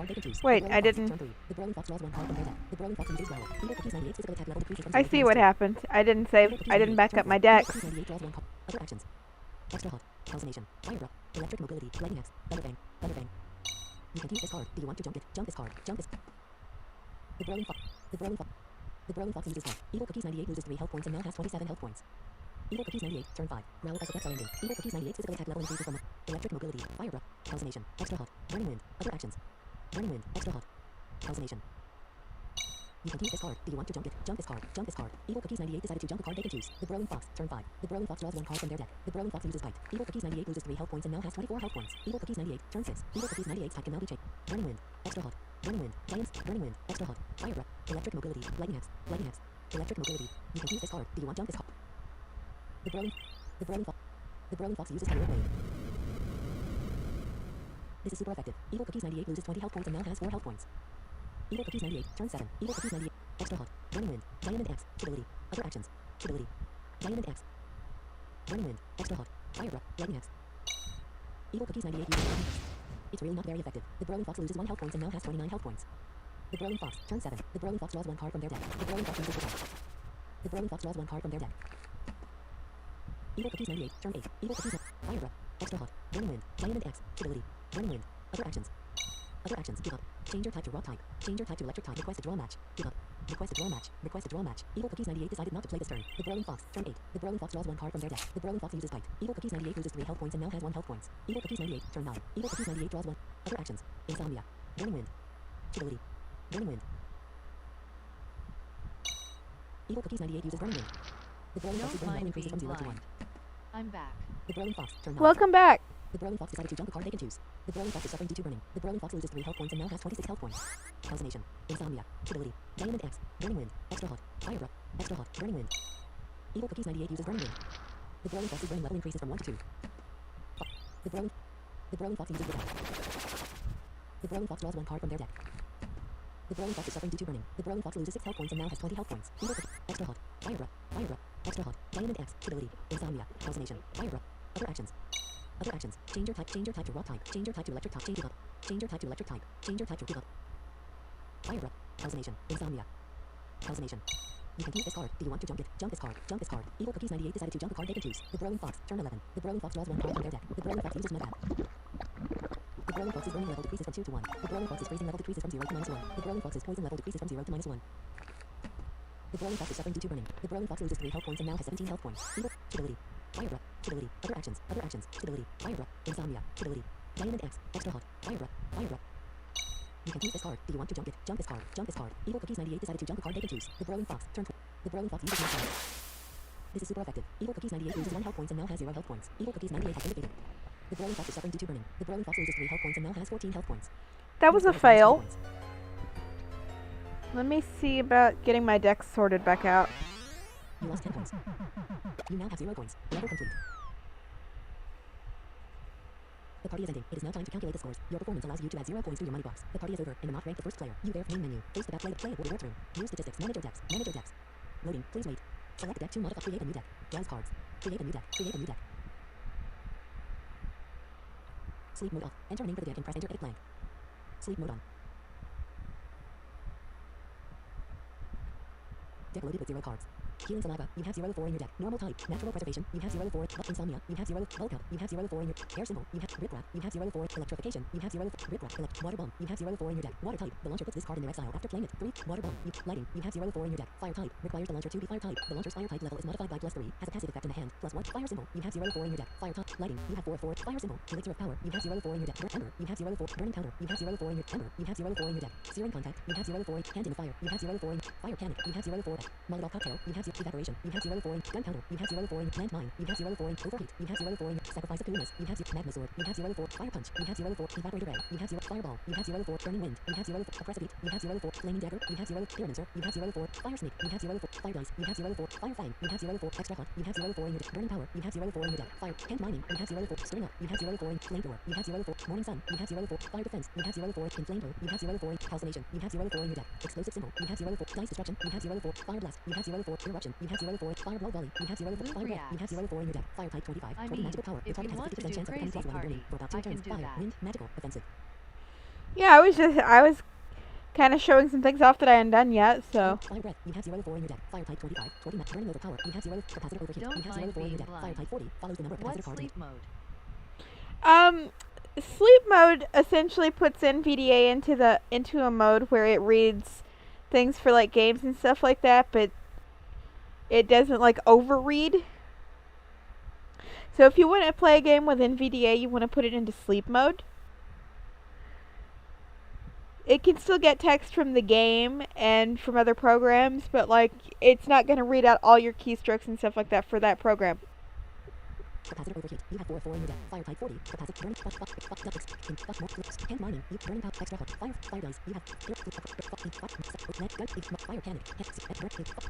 Wait, I didn't.
The Brawling Fox draws 1 card from their deck. The Brawling Fox uses well. Evil Cookies 98 physical attack level decreases from
I
0
see
to
what
-2.
happened. I didn't save. I didn't back up my decks.
Evil Cookies 98 draws 1 card. Other actions. Extra hot. Calcination. Fire Breath. Electric Mobility. Lightning Axe. Thunderbang. Thunderbang. You can use this card. Do you want to jump it? Jump this card. Jump this. The Brawling Fox. The Brawling Fox. The Brawling Fox uses health. Evil Cookies 98 loses 3 health points and now has 27 health points. Evil Cookies 98, turn 5. Growl as effects are ending. Evil Cookies 98 physical attack level increases from electric mobility, fire breath, calcination, extra hot, burning wind, other actions. Burning wind, extra hot, calcination. You can use this card. Do you want to jump it? Jump this card. Jump this card. Evil Cookies 98 decided to jump a card they can choose. The Brawling Fox, turn 5. The Brawling Fox draws 1 card from their deck. The Brawling Fox uses bite. Evil Cookies 98 loses 3 health points and now has 24 health points. Evil Cookies 98, turn 6. Evil Cookies 98's type can now be changed. Burning wind, extra hot, burning wind, giants, burning wind, extra hot, fire breath, electric mobility, lightning axe, electric mobility. You can use this card. Do you want jump this card? The Brawling Fox uses Fire Blade. This is super effective. Evil Cookies 98 loses 20 health points and now has 4 health points. Evil Cookies 98, turn 7. Evil Cookies 98, extra hot, burning wind, diamond axe, ability, other actions, ability, diamond axe, Burning Wind. Extra hot. Fire breath. Lightning axe. Evil Cookies 98 uses Lightning axe. It's really not very effective. The Brawling Fox loses 1 health points and now has 29 health points. The Brawling Fox. Turn 7. The Brawling Fox draws 1 card from their deck. The Brawling Fox uses the card. The Brawling Fox draws 1 card from their deck. Evil Cookies 98. Turn 8. Evil Cookies. Fire breath. Extra hot. Burning Wind. Diamond Axe. Ability. Burning Wind. Other actions. Other actions. Give up. Change your type to rock type. Change your type to electric type. Request a draw match. Give up. Request a draw match. Request a draw match. Evil Cookies 98 decided not to play this turn. The Brawling Fox. Turn 8. The Brawling Fox draws 1 card from their deck. The Brawling Fox uses bite. Evil Cookies 98 loses 3 health points and now has 1 health points. Evil Cookies 98. Turn 9. Evil Cookies 98 draws 1. Other actions. Insomnia. Burning Wind. Ability. Burning Wind. Evil Cookies 98 uses Burning Wind. The Brawling Fox's
Don't
burn level
mind
increases
being
from 0 to 1.
blind. I'm back.
The Brawling Fox. Turn 9.
Welcome back.
The Brawling Fox decided to jump a card they can choose. The Brawling Fox is suffering due to burning. The Brawling Fox loses 3 health points and now has 26 health points. Hallucination. Insomnia. Ability. Diamond Axe. Burning Wind. Extra hot. Fire breath. Extra hot. Burning Wind. Evil Cookies 98 uses Burning Wind. The Brawling Fox's burning level increases from 1 to 2. The Brawling Fox uses the deck. The Brawling Fox draws 1 card from their deck. The Brawling Fox is suffering due to burning. The Brawling Fox loses 6 health points and now has 20 health points. Evil Cookies. Extra hot. Fire breath. Fire breath. Extra hot. Diamond Axe. Ability. Insomnia. Hallucination. Fire breath. Other actions. Other actions. Change your type to rock type. Change your type to electric type. Change it up. Change your type to electric type. Change your type to give up. Fire breath. Hallucination. Insomnia. Hallucination. You can use this card. Do you want to jump it? Jump this card. Jump this card. Evil Cookies 98 decided to jump a card they can choose. The Brawling Fox. Turn 11. The Brawling Fox draws 1 card from their deck. The Brawling Fox uses Mudad. The Brawling Fox's burning level decreases from 2 to 1. The Brawling Fox's freezing level decreases from 0 to -1. The Brawling Fox's poison level decreases from 0 to -1. The Brawling Fox is suffering due to burning. The Brawling Fox loses 3 health points and now has 17 health points. Evil. Ability. Fire breath. Ability. Other actions. Other actions. Ability. Fire breath. Insomnia. Ability. Diamond Axe. Extra hot. Fire breath. Fire breath. You can use this card. Do you want to jump it? Jump this card. Jump this card. Evil Cookies 98 decided to jump a card they can choose. The Brawling Fox. Turn 12. The Brawling Fox uses Mudad. This is super effective. Evil Cookies 98 loses 1 health points and now has 0 health points. Evil Cookies 98 has been defeated. The Brawling Fox is suffering due to burning. The Brawling Fox loses 3 health points and now has 14 health points.
That was a
Evil Cookies has 20
fail.
points.
Let me see about getting my deck sorted back out.
You lost 10 points. You now have 0 points. Level complete. The party is ending. It is now time to calculate the scores. Your performance allows you to add 0 points to your money box. The party is over, and will not rank the first player. You therefore main menu. Face the back play the rewards room. View statistics. Manage your decks. Manage your decks. Loading. Please wait. Select deck to modify. Create a new deck. Browse cards. Create a new deck. Create a new deck. Sleep mode off. Enter a name for the deck and press enter edit blank. Sleep mode on. Deck loaded with 0 cards. Healing Saliva, you have 0-4 in your deck. Normal type, Natural Preservation, you have 0-4. Insomnia, you have 0. Bulk Up, you have 0-4 in your Air Symbol, you have Rip Rap, you have 0-4. Electrification, you have 0. Rip Rap, Water Bomb, you have 0-4 in your deck. Water type, the launcher puts this card in their exile after playing it. 3. Water Bomb, Lighting, you have 0-4 in your deck. Fire type, requires the launcher to be fire type. The launcher's fire type level is modified by +3, has a passive effect in the hand. +1. Fire Symbol, you have 0-4 in your deck. Fire type, Lighting, you have 4-4. Fire Symbol, Elixir of Power, you have 0-4 in your deck. Ember, you have 0-4. Burning Powder, you have 0-4 in your Ember, you have 0-4 in your deck. Searing Contact, you have 0-4. Hand in the Fire, you have 0-4 in Fire Panic, you have 0-4. Molotov Cocktail, you have 0. Evaporation, you have 0-4 in Gunpowder, you have 0-4 in Landmine, you have 0-4 in Overheat, you have 0-4 in Sacrifice of Coolness, you have 0. Magma Sword, you have 0-4. Fire Punch, you have 0-4. Evaporator Ray, you have 0. Fireball, you have 0-4. Burning Wind, you have 0-4. Oppressive Beat, you have 0-4. Flaming Dagger, you have 0. Pyromancer, you have 0-4. Fire Snake, you have 0-4. Fire Dice, you have 0-4. Fire Fang, you have 0-4. Extra Hot, you have 0-4 in your deck. Burning Power, you have 0-4 in your deck. Fire Hand Mining, you have 0-4. String Up, you have 0-4 in Flamethrower, you have 0-4. Morning Sun, you have 0-4. Fire Defense, you have 0-4. Inflamer, you have 0-4 in Hallucination, you have 0-4 in your deck. Explosive Symbol, you have 0-4. Dice Destruction, you have 0-4. Fire Blast, you have 0-4. Eruption, you have 0-4. Fire Blow Volley, you have 0-4. Fire Breath, you have 0-4 in your deck. Fire Type 25,
I
20
mean,
Magical Power. The
if
target
you
has a
want to
50%
do
chance of becoming
crazy
+1 when burning
party,
for about 2
I can
turns.
do
Fire,
that.
Wind, Magical, Offensive.
Yeah, I was kind of showing some things off that I hadn't done yet, so.
Fire Breath, you have 0-4 in your deck. Fire Type 25, 20 Burning Overpower, you have 0. Capacitor Overheat,
Don't
you have
mind
0-4 in your
being
deck. Fire
blind.
Type 40 follows the number of capacitor
What's
cards.
sleep mode?
Sleep mode essentially puts NVDA into a mode where it reads things for like games and stuff like that, but it doesn't like overread. So if you want to play a game with NVDA, you want to put it into sleep mode. It can still get text from the game and from other programs, but like it's not going to read out all your keystrokes and stuff like that for that program.
Capacitor overheat. You have 4 of 4 in your deck. Fire type 40. Capacitor burn. Buff more. Hand mining. You burning power. Extra hook. Fire dice. You have fire panic.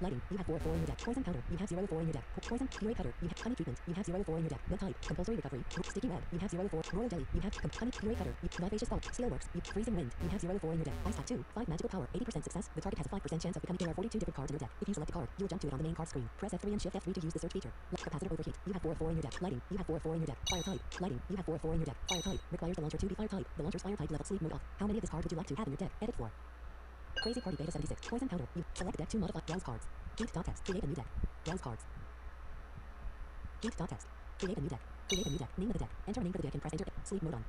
Lighting. You have 4 of 4 in your deck. Poison powder. You have 0 of 4 in your deck. Poison. Fury cutter. You have honey treatment. You have 0 of 4 in your deck. Red type. Compulsory recovery. Sticky web. You have 0 of 4. Royal jelly. You have honey. Fury cutter. Vivacious salt. Steelworks. You freezing wind. You have 0 of 4 in your deck. Ice type 2. 5 magical power. 80% success. The target has a 5% chance of becoming. There are 42 different cards in your deck. If you select a card, you will jump to it on the main card screen. Press F3 and Shift F3 to use the search feature. Capacitor overheat. You have 4 of 4 in your deck. Lighting. You have 4 of 4 in your deck. Fire type. Lighting. You have 4 of 4 in your deck. Fire type. Requires the launcher to be fire type. The launcher's fire type level sleep mode off. How many of this card would you like to have in your deck? Edit 4. Crazy Party Beta 76. Poison powder. You select deck to modify. Browse cards. Heat dot text. Create a new deck. Browse cards. Heat dot text. Create a new deck. Create a new deck. Name of the deck. Enter a name for the deck and press enter. Sleep mode on.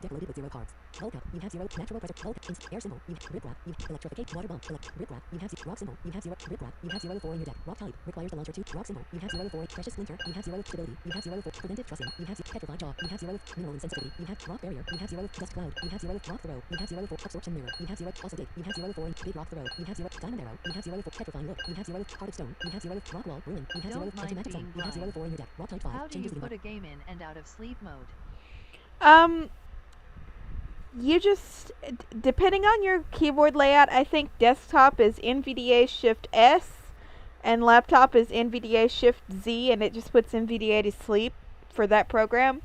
Deck loaded with 0 cards. Bulk up. You have 0. Natural pressure. Bulk. Air symbol. You have rip wrap. You have electrification. Water bomb. Rip wrap. You have rock symbol. You have 0. Rip wrap. You have 0 of 4 in your deck. Rock type. Requires the launcher to rock symbol. You have 0 of 4. Precious splinter. You have 0 of stability. You have 0 of 4. Preventive trussing. You have petrified jaw. You have 0 of mineral insensitivity. You have rock barrier. You have 0 of dust cloud. You have 0 of rock throw. You have 0 of 4. Absorption mirror. You have 0 of also dig. You have 0 of 4. Big rock throw. You have 0 diamond arrow. You have 0 of 4. Petrifying look. You have 0 of heart of stone. You have 0 of rock wall ruin. You have 0 of
Don't mind
automatic zone.
being
You have 0 of 4 in your deck. Rock type 5.
How do
Changes
you
the
put a game in and out of sleep mode?
You just, depending on your keyboard layout, I think desktop is NVDA Shift S and laptop is NVDA Shift Z, and it just puts NVDA to sleep for that program.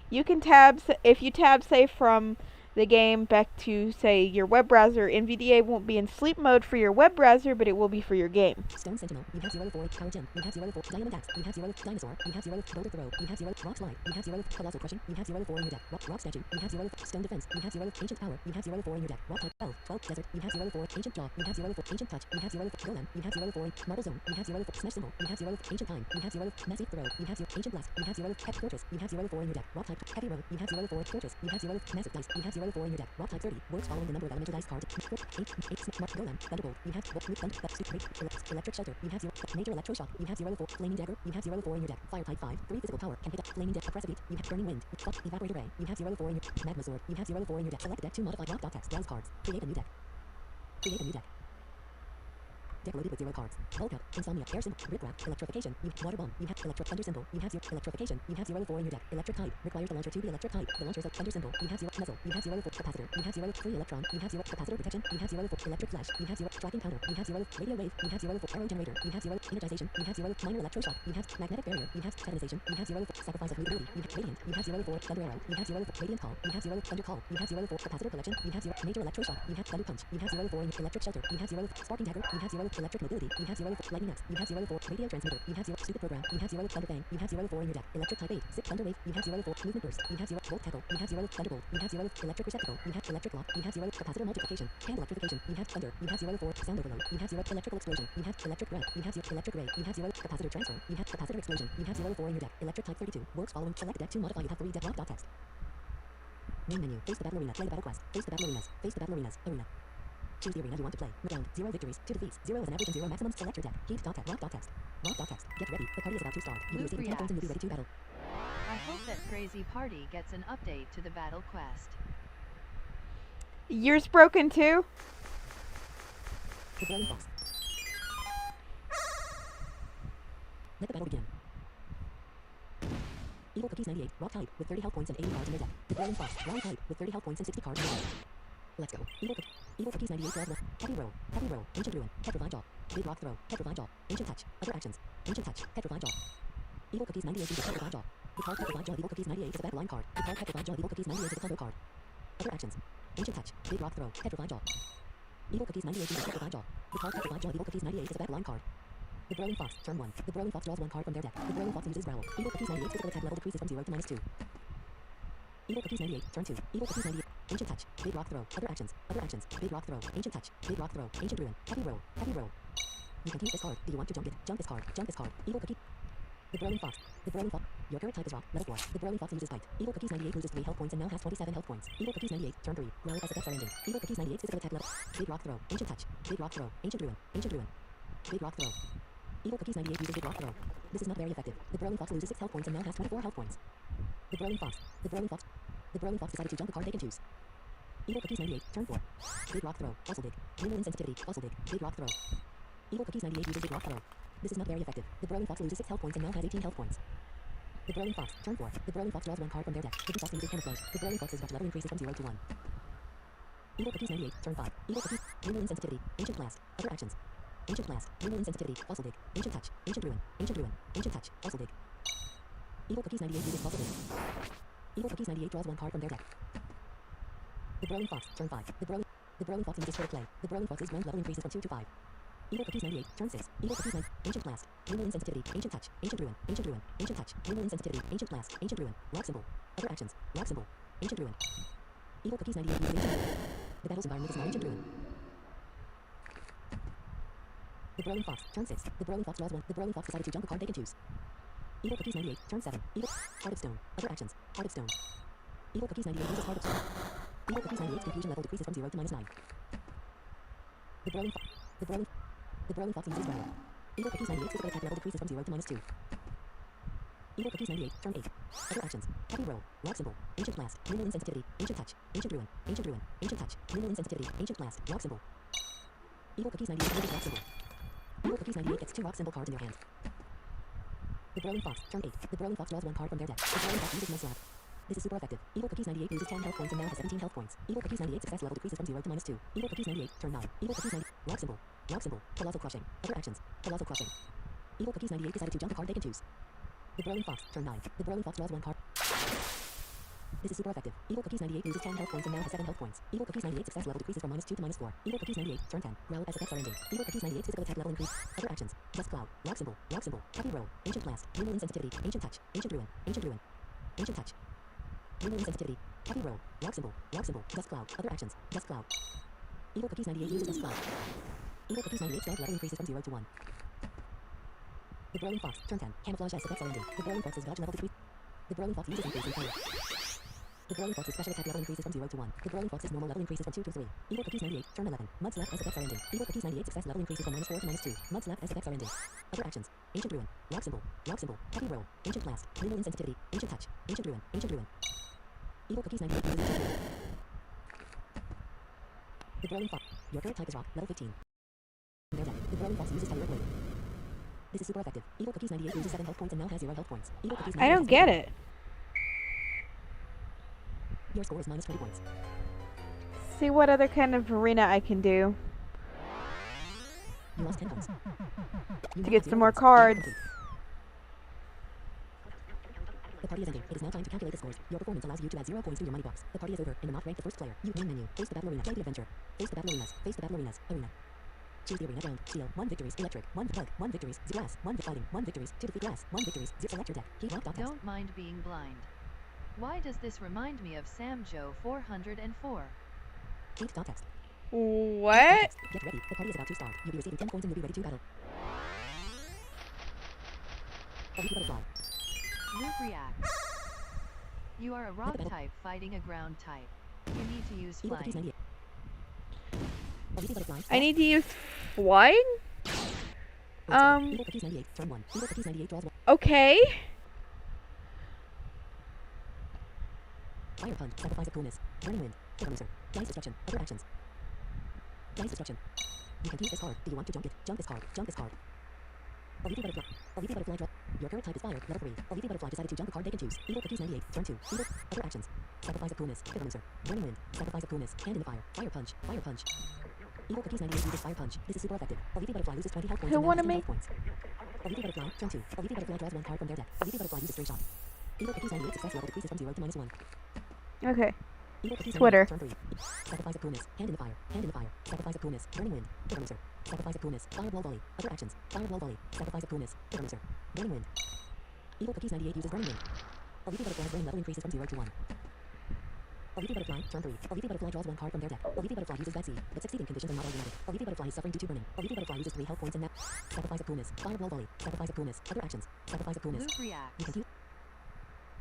You can tab, if you tab, say, from the game back to, say, your web browser, NVDA won't be in sleep mode for your web browser, but it will be for your game.
Stone Sentinel. You have 0 of 4. Power Gem. You have 0 of 4. Diamond Axe. You have 0 of Dinosaur. You have 0 of Boulder Throw. You have 0 of Rock Slide. You have 0 of Colossal Crushing. You have 0 of 4 in your deck. Rock Statue. You have 0 of Stone Defense. You have 0 of Ancient Power. You have 0 of 4 in your deck. Rock Type 12. 12 Desert. You have 0 of 4. Ancient Jaw. You have 0 of 4. Ancient Touch. You have 0 of 4. Golem. You have 0 of 4. Marble Zone. You have 0 of 4. Smash Symbol. You have 0 of Ancient Time. You have 0 of Massive Throw. You have 0 Ancient Blast. You have 0 of Pet Fortress. You have 0 of 4 in your deck. Rock Type Heavy Road. You have 0 of 4. Fortress. You have 0 of Massive Dice. You have 0 of 4 in your deck. Rock Type 30. Works following the number of elemental dice cards. 8 Smart Golem. Thunderbolt. You have Electric Shelter. You have 0. Major Electroshock. You have 0 of 4. Flaming Dagger. You have 0 of 4 in your deck. Fire type 5. 3 physical power. Can hit a Flaming Dagger. Oppressive Beat. You have Burning Wind. Evaporator Ray. You have 0 of 4 in your Magma Sword. You have 0 of 4 in your deck. Select deck to modify rock dot text. Browse cards. Create a new deck. Create a new deck. Deck loaded with 0 cards. Bulk up. Insomnia. Air symbol. Rip wrap. Electrification. You have water bomb. You have thunder symbol. You have 0. Electrification. You have 0 of 4 in your deck. Electric type. Requires the launcher to be electric type. The launcher's a thunder symbol. You have 0. Muzzle. You have 0 of 4. Capacitor. You have 0 of free electron. You have 0. Capacitor protection. You have 0 of 4. Electric flash. You have 0. Tracking counter. You have 0 of radio wave. You have 0 of 4. Arrow generator. You have 0 of energization. You have 0 of minor electroshock. You have magnetic barrier. You have satinization. You have 0 of 4. Sacrifice of mutability. You have radiant. You have 0 of 4. Thunder arrow. You have 0 of 4. Radiant call. You have 0 of thunder call. You have 0 of 4. Capacitor collection. You have 0. Major electroshock. You have thunder punch. You have 0 of 4 in electric shelter. You have 0 of sparking dagger. You have 0 of electric mobility. You have 0 of lightning axe. You have 0 of 4. Radio transmitter. You have 0. Stupid program. You have 0 of thunder fang. You have 0 of 4 in your deck. Electric type 8. Zip thunder wave. You have 0 of 4. Movement burst. You have 0. Volt tackle. You have 0 of thunderbolt. You have 0 of electric receptacle. You have electric lock. You have 0 of capacitor multiplication. Hand electrification. You have thunder. You have 0 of 4. Sound overload. You have 0 of electrical explosion. You have electric breath. You have 0 electric ray. You have 0 of capacitor transfer. You have capacitor explosion. You have 0 of 4 in your deck. Electric type 32. Works following. Select deck to modify. You have 3 deck rock dot text. Main menu. Face the battle arena. Play the battle quest. Face the battle arenas. Face the battle arenas. Arena. Choose the arena you want to play. Round. 0 victories. 2 defeats. 0 is an average and 0 maximum. Select your deck. Heat dot text. Rock dot text. Rock dot text. Get ready. The party is about to start. You will
Loop
receive 10 points and you'll be ready to battle.
I hope that Crazy Party gets an update to the battle quest.
Yours broken too?
The Glowing Fox. Let the battle begin. Evil Cookies 98. Rock type with 30 health points and 80 cards in their deck. The Glowing Fox. Round type with 30 health points and 60 cards in their deck. Let's go. Evil Cookies 98 12 left. Heavy roll. Heavy roll. Ancient ruin. Petrified jaw. Big rock throw. Petrified jaw. Ancient touch. Other actions. Ancient touch. Petrified jaw. Evil Cookies 98 uses Petrified jaw. The card Petrified jaw of Evil Cookies 98 is a backline card. The card Petrified jaw of Evil Cookies 98 is a combo card. Other actions. Ancient touch. Big rock throw. Petrified jaw. Evil Cookies 98 uses Petrified jaw. The card Petrified jaw of Evil Cookies 98 is a backline card. The Brawling Fox. Turn 1. The Brawling Fox draws 1 card from their deck. The Brawling Fox uses Growl. Evil Cookies 98 physical attack level decreases from 0 to -2. Evil Cookies 98. Turn 2. Evil Cookies 98. Ancient touch. Big rock throw. Other actions. Other actions. Big rock throw. Ancient touch. Big rock throw. Ancient ruin. Heavy roll. Heavy roll. You can use this card. Do you want to jump it? Jump this card. Jump this card. Evil Cookie. The Brawling Fox. The Brawling Fox. Your current type is rock. Level 4. The Brawling Fox uses bite. Evil Cookies 98 loses 3 health points and now has 27 health points. Evil Cookies 98. Turn 3. Growl as effects are ending. Evil Cookies 98 physical attack level. Big rock throw. Ancient touch. Big rock throw. Ancient ruin. Ancient ruin. Big rock throw. Evil Cookies 98 uses Big Rock Throw. This is not very effective. The Brawling Fox loses 6 health points and now has 24 health points. The Brawling Fox. The Brawling Fox. The Brawling Fox decided to jump the card they can choose. Evil Cookies 98. Turn 4. Big Rock Throw. Also big. Mineral insensitivity. Also big. Big Rock Throw. Evil Cookies 98 uses Big Rock Throw. This is not very effective. The Brawling Fox loses 6 health points and now has 18 health points. The Brawling Fox, turn 4. The Brawling Fox draws 1 card from their deck. The Blue Fox uses Camouflage. The Brawling Fox's dodge level increases from 0 to 1. Evil Cookies 98, turn 5. Evil Cookies, New Moon Sensitivity, Ancient Blast, other actions. Ancient Blast, New Moon Sensitivity, Fossil Dig, Ancient Touch, Ancient Ruin, Ancient Touch, Fossil Dig. Evil Cookies 98 uses Fossil Dig. Evil Cookies 98 draws 1 card from their deck. The Brawling Fox, turn 5. The Brawling Fox loses fair play. The Brawling Fox's ground level increases from 2 to 5. Evil Cookies 98, turn 6. Evil Cookies 9, Ancient Blast, New Moon Sensitivity, Ancient Touch, Ancient Ruin, Ancient Touch, New Moon Sensitivity, Ancient Blast, Ancient Ruin, Lock Symbol, other actions, Lock Symbol, Ancient Ruin. Evil Cookies 98 uses Ancient Ruin. The battle's environment is now Ancient Ruin. The Brawling Fox, turn 6. The Brawling Fox draws 1. The Brawling Fox decided to jump a card they can choose. Evil Cookies 98, turn 7. Evil Heart of Stone, other actions, Heart of Stone. Evil Cookies 98 uses Heart of Stone. Evil Cookies 98's confusion level decreases from 0 to -9. The Brawling Fox uses Growl. Evil Cookies 98's physical attack level decreases from 0 to -2. Evil Cookies 98, turn 8. Other actions, Happy Roll, Lock Symbol, Ancient Blast, New Moon Sensitivity, Ancient Touch, Ancient Ruin, Ancient Touch, New Moon Sensitivity, Ancient Blast, Lock Symbol. Evil Cookies 98 uses Lock Symbol. Evil Cookies 98 gets 2 Lock Symbol cards in their hand. The Brawling Fox, turn 8. The Brawling Fox draws 1 card from their deck. The Brawling Fox uses No Slap. This is super effective. Evil Cookies 98 loses 10 health points and now has 17 health points. Evil Cookies 98 success level decreases from 0 to -2. Evil Cookies 98, turn 9. Evil Cookies 98, Lock Symbol, Colossal Crushing, other actions, Colossal Crushing. Evil Cookies 98 decided to jump a card they can choose. The Brawling Fox, turn 9. The Brawling Fox draws 1 card. This is super effective. Evil Cookies 98 loses 10 health points and now has 7 health points. Evil Cookies 98 success level decreases from -2 to -4. Evil Cookies 98, turn 10. Growl as effects are ending. Evil Cookies 98 physical attack level increase. Other actions, Dust Cloud, Lock Symbol, Happy Roll, Ancient Blast, New Moon Sensitivity, Ancient Touch, Ancient Ruin, Ancient Touch. New Moon Sensitivity, Happy Roll, Lock Symbol, Dust Cloud, other actions, Dust Cloud. Evil Cookies 98 uses Dust Cloud. Evil Cookies 98's dodge level increases from 0 to 1. The Brawling Fox, turn 10. Camouflage as effects are ending. The Brawling Fox's dodge level decrease. The Brawling Fox uses increase in fire. The Brawling Fox's special attack level increases from 0 to 1. The Brawling Fox's normal level increases from 2 to 3. Evil Cookies 98, turn 11. Mud Slap as effects are ending. Evil Cookies 98 success level increases from -4 to -2. Mud Slap as effects are ending. Other actions, Ancient Ruin, Lock Symbol, Happy Roll, Ancient Blast, New Moon Sensitivity, Ancient Touch, Ancient Ruin. Evil Cookies 98 uses Ancient Ruin. The Brawling Fox, your current type is Rock, level 15. Their deck, the Brawling Fox uses Fire Blade. This is super effective. Evil Cookies 98 loses 7 health points and now has 0 health points. Evil Cookies 98
I don't get it.
Your score is -20 points.
See what other kind of arena I can do
You lost 10 points.
to get some more cards.
The party is ending. It is now time to calculate the scores. Your performance allows you to add 0 points to your money box. The party is over, and the not ranked the first player. You main menu. Face the battle arena. Join the adventure. Face the battle arenas. Arena. Choose the arena round. Steel. 1 victories. Electric. 1 bug. 1 victories. Glass. 1 fighting. 1 victories. 2 defeat glass. 1 victories. 0 select your deck. Key rock. Text.
Don't mind being blind. Why does this remind me of Sam Joe 404?
Key text.
What?
Get ready. The party is about to start. You'll be receiving 10 coins and you'll be ready to battle. Elite Butterfly.
Luke reacts. You are a rock type fighting a ground type. You need to use
Evil Cookies
flying.
98. Elite Butterfly.
I need to use flying?
Evil Cookies 98. Turn 1. Evil Cookies 98 draws 1.
Okay.
Fire Punch. Sacrifice of Coolness. Burning Wind. Terrorizer. Dice Destruction. Other actions. Dice Destruction. You can use this card. Do you want to jump it? Jump this card. Elite Butterfly. Elite Butterfly draw. Your current type is Fire. Level 3. Elite Butterfly decided to jump a card they can choose. Evil Cookies 98. Turn 2. Evil. Other actions. Sacrifice of Coolness. Terrorizer. Burning Wind. Sacrifice of Coolness. Hand in the Fire. Fire Punch. Evil Cookies 98 uses Fire Punch. This is super effective. Elite Butterfly loses 20 health points.
Who
and now
wanna
has 10
make-
health points. Elite Butterfly. Turn 2. Elite Butterfly draws 1 card from their deck. Elite Butterfly uses String Shot. Evil Cookies 98 success level decreases from 0 to -1.
Okay.
Evil Cookies 98,
Twitter.
turn 3. Sacrifice of Coolness. Hand in the Fire. Sacrifice of Coolness. Burning Wind. Terrorizer. Sacrifice of Coolness. Fireball Volley. Other actions. Fireball Volley. Sacrifice of Coolness. Terrorizer. Burning Wind. Evil Cookies 98 uses Burning Wind. Elite Butterfly's burning level increases from 0 to 1. Elite Butterfly, turn 3. Elite Butterfly draws 1 card from their deck. Elite Butterfly uses Bad Seed, but succeeding conditions are not automatic. Elite Butterfly is suffering due to burning. Elite Butterfly loses 3 health points and now. Sacrifice of Coolness. Fireball Volley. Sacrifice of Coolness. Other actions. Sacrifice of Coolness.
Luke
You
reacts.
can use.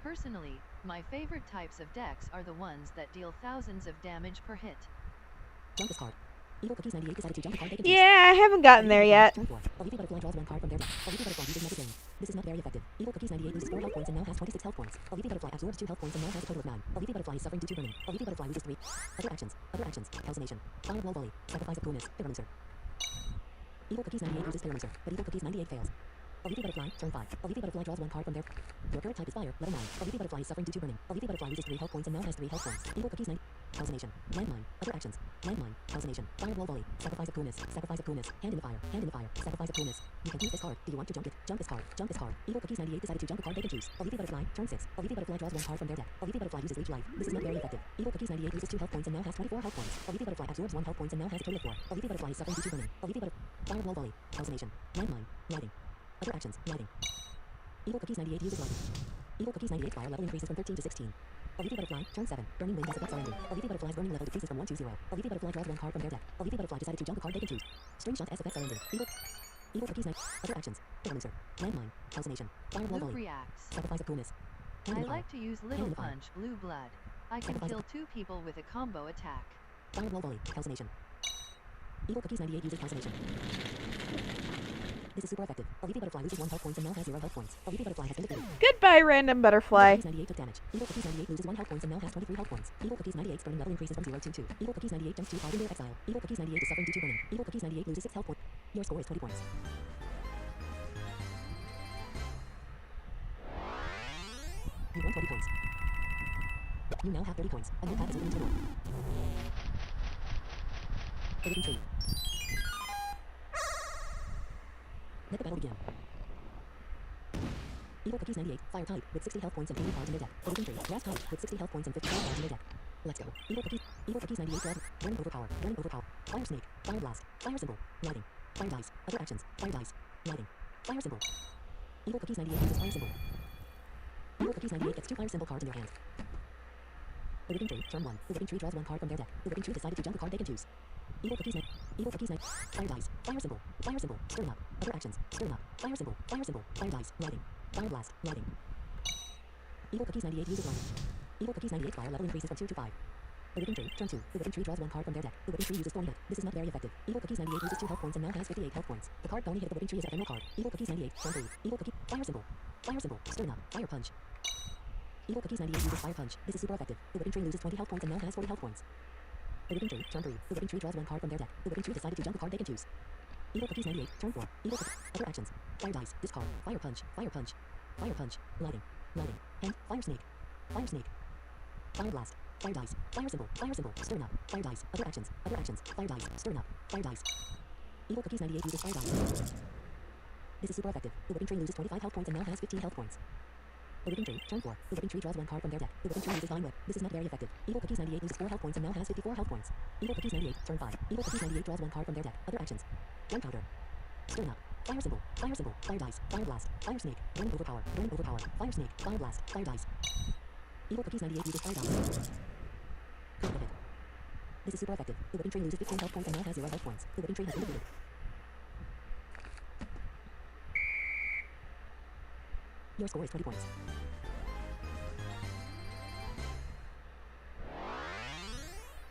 Personally, my favorite types of decks are the ones that deal thousands of damage per hit.
Jump this card. Evil Cookies 98 decided to jump a card they can choose.
Yeah, I haven't gotten there yet.
Turn 4. Elite Butterfly draws 1 card from their deck. Elite Butterfly uses Mega Drain. This is not very effective. Evil Cookies 98 loses 4 health points and now has 26 health points. Elite Butterfly absorbs 2 health points and now has a total of 9. Elite Butterfly is suffering due to burning. Elite Butterfly loses 3. Other actions. Calcination. Fireball Volley. Sacrifice of Coolness. Terrorizer. Evil Cookies 98 uses Pyromancer, but Evil Cookies 98 fails. A leafy butterfly, turn 5. A leafy butterfly draws 1 card from their... Your current type is fire, level 9. A leafy butterfly is suffering due to burning. A leafy butterfly loses 3 health points and now has 3 health points. Evil Cookies 9... Calcination. Landmine. Other actions. Landmine. Calcination. Fireball volley. Sacrifice of coolness. Sacrifice of coolness. Hand in the fire. Hand in the fire. Sacrifice of coolness. You can use this card. Do you want to jump it? Jump this card. Jump this card. Evil Cookies 98 decided to jump a card they can choose. A leafy butterfly, turn 6. A leafy butterfly draws 1 card from their deck. A leafy butterfly uses leech life. This is not very effective. Evil Cookies 98 loses 2 health points and now has 24 health points. A leafy butterfly absorbs 1 health points and now has a total of 4. A leafy butterfly is suffering due to burning. A leafy butterfly... Fireball volley. Calcination. Landmine. Lighting. Other actions. Lighting. Evil Cookies 98 uses lighting. Evil Cookies 98 fire level increases from 13 to 16. A leafy butterfly, turn 7. Burning wind has effects are ending. A leafy butterfly's burning level decreases from 1 to 0. A leafy butterfly draws 1 card from their deck. A leafy butterfly decided to jump a card they can choose. String shot S effects are ending. Evil Cookies 9. Other actions. Pyromancer. Landmine. Calcination. Fireball
Luke
volley.
reacts.
Sacrifice of coolness. Hand
I
in the fire.
like to use
Hand
Little
in the fire.
Punch, Blue Blood. I can
Sacrifice
kill 2 people with a combo attack.
Fireball volley. Calcination. Evil Cookies 98 uses calcination. This is super effective. A leafy butterfly loses 1 health points and now has 0 health points. A leafy butterfly has been defeated.
Goodbye, random butterfly.
Evil Cookies 98 took damage. Evil Cookies 98 loses 1 health points and now has 23 health points. Evil Cookies 98's burning level increases from 0 to 2. Evil Cookies 98 jumps 2 cards into exile. Evil Cookies 98 is suffering due to burning. Evil Cookies 98 loses 6 health points. Your score is 20 points. You won 20 points. You now have 30 points. A new path is open to the north. The living tree. Let the battle begin. Evil Cookies 98, fire type, with 60 health points and 80 cards in their deck. The living tree, grass type, with 60 health points and 54 cards in their deck. Let's go. Evil Cookies 98 draws, burning overpower, fire snake, fire blast, fire symbol, lighting, fire dice, other actions, fire dice, lighting, fire symbol. Evil Cookies 98 uses fire symbol. Evil Cookies 98 gets 2 fire symbol cards in their hand. The living tree, turn 1. The living tree draws 1 card from their deck. The living tree decided to jump a card they can choose. Evil Cookies 9. Fire dice. Fire symbol. Stirring up. Other actions. Stirring up. Fire symbol. Fire dice. Lighting. Fire blast. Lighting. Evil Cookies 98 uses lighting. Evil Cookies 98 fire level increases from 2 to 5. The living tree, turn 2. The living tree draws 1 card from their deck. The living tree uses Thorny Hit. This is not very effective. Evil Cookies 98 loses 2 health points and now has 58 health points. The card Thorny Hit of the living tree is a ephemeral card. Evil Cookies 98, turn 3. Evil Cookie, fire symbol. Stirring up. Fire punch. Evil Cookies 98 uses fire punch. This is super effective. The living tree loses 20 health points and now has 40 health points. The living tree, turn 3. The living tree draws 1 card from their deck. The living tree decided to jump a card they can choose. Evil Cookies 98, turn 4. Evil Cookies, other actions. Fire dice, discard, fire punch, lighting, hand, fire snake, fire blast, fire dice, fire symbol, stirring up, fire dice, other actions, fire dice, stirring up, fire dice. Evil Cookies 98 uses fire dice. This is super effective. The living tree loses 25 health points and now has 15 health points. The living tree, turn 4. The living tree draws 1 card from their deck. The living tree uses Vine Whip. This is not very effective. Evil Cookies 98 loses 4 health points and now has 54 health points. Evil Cookies 98, turn 5. Evil Cookies 98 draws 1 card from their deck. Other actions. Gunpowder. Stirring up. Fire symbol, fire dice, fire blast, fire snake, burning overpower, fire snake, fire blast, fire dice. Evil Cookies 98 uses fire dice. Critical hit. This is super effective. The living tree loses 15 health points and now has 0 health points. The living tree has been defeated. Your score is 20 points.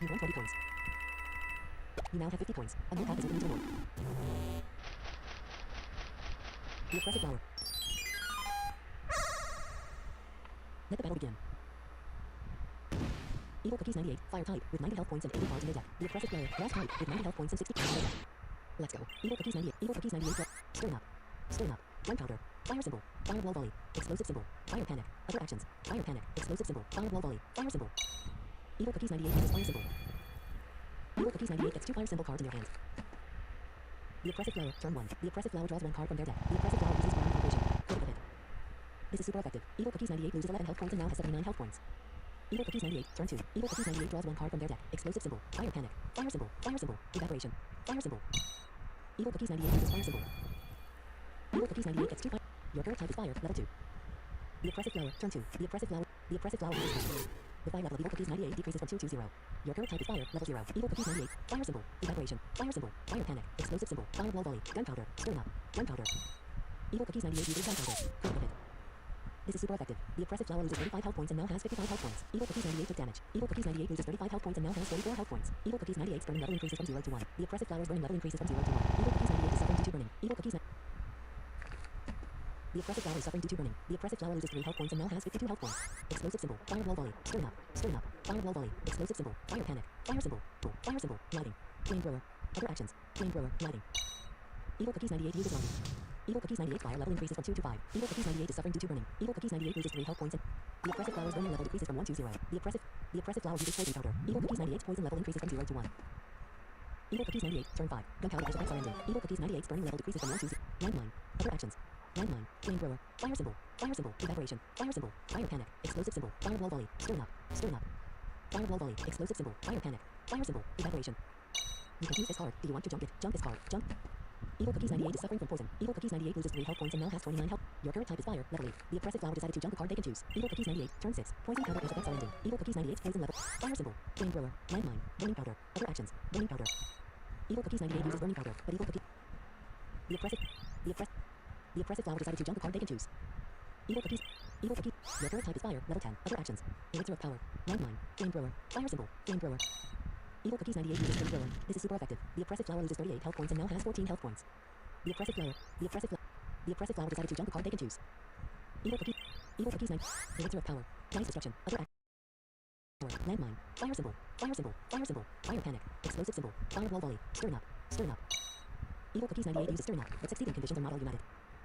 You won 20 points. You now have 50 points. A new path is open to the north. The oppressive flower. Let the battle begin. Evil Cookies 98, fire type, with 90 health points and 80 cards in their deck. The oppressive flower, grass type, with 90 health points and 60 cards in their deck. Let's go. Evil Cookies 98, stirring up, gunpowder, fire symbol, fireball volley, explosive symbol, fire panic, other actions, fire panic, explosive symbol, fireball volley, fire symbol. Evil Cookies 98 uses fire symbol. Evil Cookies 98 gets 2 fire symbol cards in their hand. The oppressive flower, turn 1. The oppressive flower draws 1 card from their deck. The oppressive flower uses ground vibration. Critical hit. This is super effective. Evil Cookies 98 loses 11 health points and now has 79 health points. Evil Cookies 98, turn 2. Evil Cookies 98 draws 1 card from their deck. Explosive symbol, fire panic, fire symbol, evaporation, fire symbol. Evil Cookies 98 uses fire symbol. Evil Cookies 98 gets 2 fire. Your current type is fire, level 2. The oppressive flower, turn 2. The oppressive flower uses fire. The fire level of Evil Cookies 98 decreases from 2 to 0. Your current type is fire, level 0. Evil Cookies 98, fire symbol, evaporation, fire panic, explosive symbol, fireball volley, gunpowder, stirring up, gunpowder. Evil Cookies 98 uses gunpowder. Critical hit. This is super effective. The oppressive flower loses 35 health points and now has 55 health points. Evil Cookies 98 took damage. Evil Cookies 98 loses 35 health points and now has 44 health points. Evil Cookies 98's burning level increases from 0 to 1. The oppressive flower's burning level increases from 0 to 1. Evil Cookies 98 is suffering due to burning. Evil Cookies 98. The oppressive flower is suffering due to burning. The oppressive flower loses 3 health points and now has 52 health points. Explosive symbol, fireball volley, stirring up, fireball volley, explosive symbol, fire panic, fire symbol, lighting, flamethrower, other actions, flamethrower, lighting. Evil Cookies 98 uses zombie. Evil Cookies 98 fire level increases from 2 to 5. Evil Cookies 98 is suffering due to burning. Evil Cookies 98 loses 3 health points. The oppressive flower's burning level decreases from 1 to 0. The oppressive flower uses poison powder. Evil Cookies 98's poison level increases from 0 to 1. Evil Cookies 98, turn 5. Gunpowder effects are ending. Evil Cookies 98's burning level decreases from 1 to 0. Landmine. Other actions. Landmine. Flamethrower. Fire symbol. Fire symbol. Evaporation. Fire symbol. Fire panic. Explosive symbol. Fireball volley. Stirring up. Stirring up. Fireball volley. Explosive symbol. Fire panic. Fire symbol. Evaporation. You can use this card. Do you want to jump it? Jump this card. Jump. Evil Cookies 98 is suffering from poison. Evil Cookies 98 loses 3 health points and now has 29 health. Your current type is fire. Level 8. The oppressive flower decided to jump a card they can choose. Evil Cookies 98, turn 6. Poison powder effects are ending. Evil Cookies 98's poison level. Fire symbol. Flamethrower. Landmine. Burning powder. Other actions. Burning powder. Evil Cookies 98 uses burning powder, but Evil Cookie... The oppressive flower decided to jump a card they can choose. Evil Cookie... Your current type is fire. Level 10. Other actions. Elixir of power. Landmine. Flamethrower. Fire symbol. Flamethrower. Evil Cookies 98 uses flamethrower. This is super effective. The oppressive flower loses 38 health points and now has 14 health points. The oppressive flower decided to jump a card they can choose. Evil Cookies 9. Elixir of power. Dice destruction. Other action. Landmine. Fire symbol. Fire symbol. Fire symbol. Fire panic. Explosive symbol. Fireball volley. Stirring up. Stirring up. Evil Cookies 98 uses stirring up, but succeeding conditions are not all united.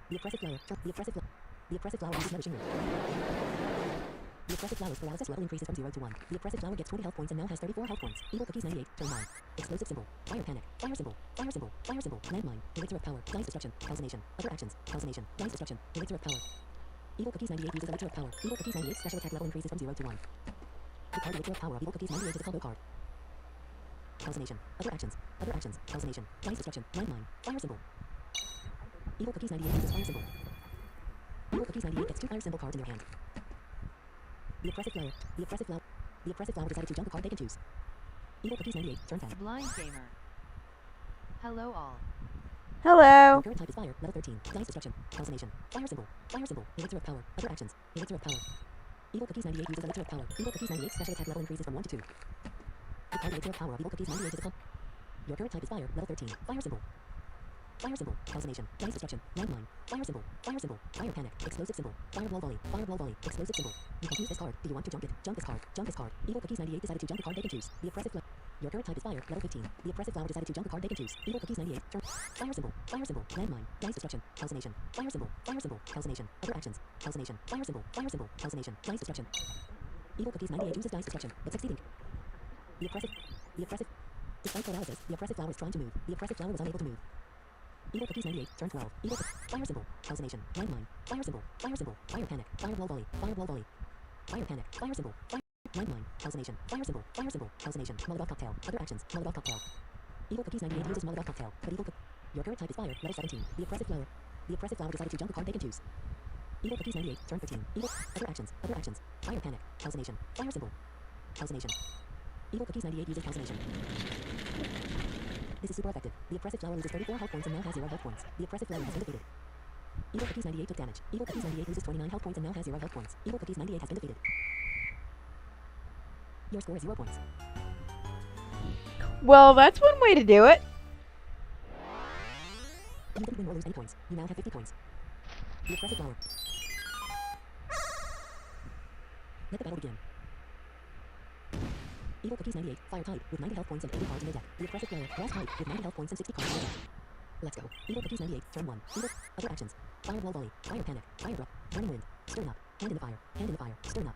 The oppressive flower uses nourishing root. The oppressive flower's paralysis level increases from 0 to 1. The oppressive flower gets 20 health points and now has 34 health points. Evil Cookies 98, turn 9. Explosive symbol. Fire panic. Fire symbol. Fire symbol. Fire symbol. Landmine. Elixir of power. Dice destruction. Calcination. Other actions. Calcination. Dice destruction. Elixir of power. Evil Cookies 98 uses Elixir of power. Evil Cookies 98 special attack level increases from 0 to 1. The card Elixir of power of Evil Cookies 98 is a combo card. Calcination. Other actions. Other actions. Calcination. Dice destruction. Landmine. Fire symbol. Evil Cookies 98 uses fire symbol. Evil Cookies 98 gets 2 fire symbol cards in their hand. The oppressive flower decided to jump a card they can choose. Evil Cookies 98, turn 10.
Blind gamer. Hello all.
Hello.
Your current type is fire, level 13. Dice destruction. Calcination. Fire symbol. Elixir of power. Other actions. Elixir of power. Evil Cookies 98 uses Elixir of power. Evil Cookies 98 special attack level increases from 1 to 2. The card Elixir of power of Evil Cookies 98 is a Your current type is fire, level 13. Fire symbol. Calcination. Dice destruction. Landmine. Fire symbol. Fire panic. Explosive symbol. Fireball volley. Explosive symbol. You can use this card. Do you want to jump it? Jump this card. Evil Cookies 98 decided to jump a card they can choose. The oppressive flower. Your current type is fire, level 15. The oppressive flower decided to jump a card they can choose. Evil Cookies 98, turn. Fire symbol. Landmine. Dice destruction. Calcination. Fire symbol. Calcination. Other actions. Calcination. Fire symbol. Calcination. Dice destruction. Evil Cookies 98 uses dice destruction, but succeeding. Despite paralysis, the oppressive flower is trying to move. The oppressive flower was unable to move. Evil Cookies 98, turn 12. Fire symbol. Calcination. Landmine. Fire symbol. Fire panic. Fireball volley. Fire panic. Fire symbol. Landmine. Calcination. Fire symbol. Calcination. Molotov cocktail. Other actions. Molotov cocktail. Evil Cookies 98 uses Molotov cocktail, but Your current type is fire, level 17. The oppressive flower decided to jump a card they can choose. Evil Cookies 98, turn 13. Other actions. Fire panic. Calcination. Fire symbol. Calcination. Evil Cookies 98 uses calcination. This is super effective. The oppressive flower loses 34 health points and now has 0 health points. The oppressive flower has been defeated. Evil Cookies 98 took damage. Evil Cookies 98 loses 29 health points and now has 0 health points. Evil Cookies 98 has been defeated. Your score is 0 points.
Well, that's one way to do it.
You didn't win or lose any points. You now have 50 points. The oppressive flower. Let the battle begin. Evil Cookies 98, fire type, with 90 health points and 80 cards in their deck. The oppressive player, grass type, with 90 health points and 60 cards in their deck. Let's go. Evil Cookies 98, turn 1. Other actions. Fireball volley, fire panic, fire drop, burning wind, stirring up, hand in the fire, stirring up.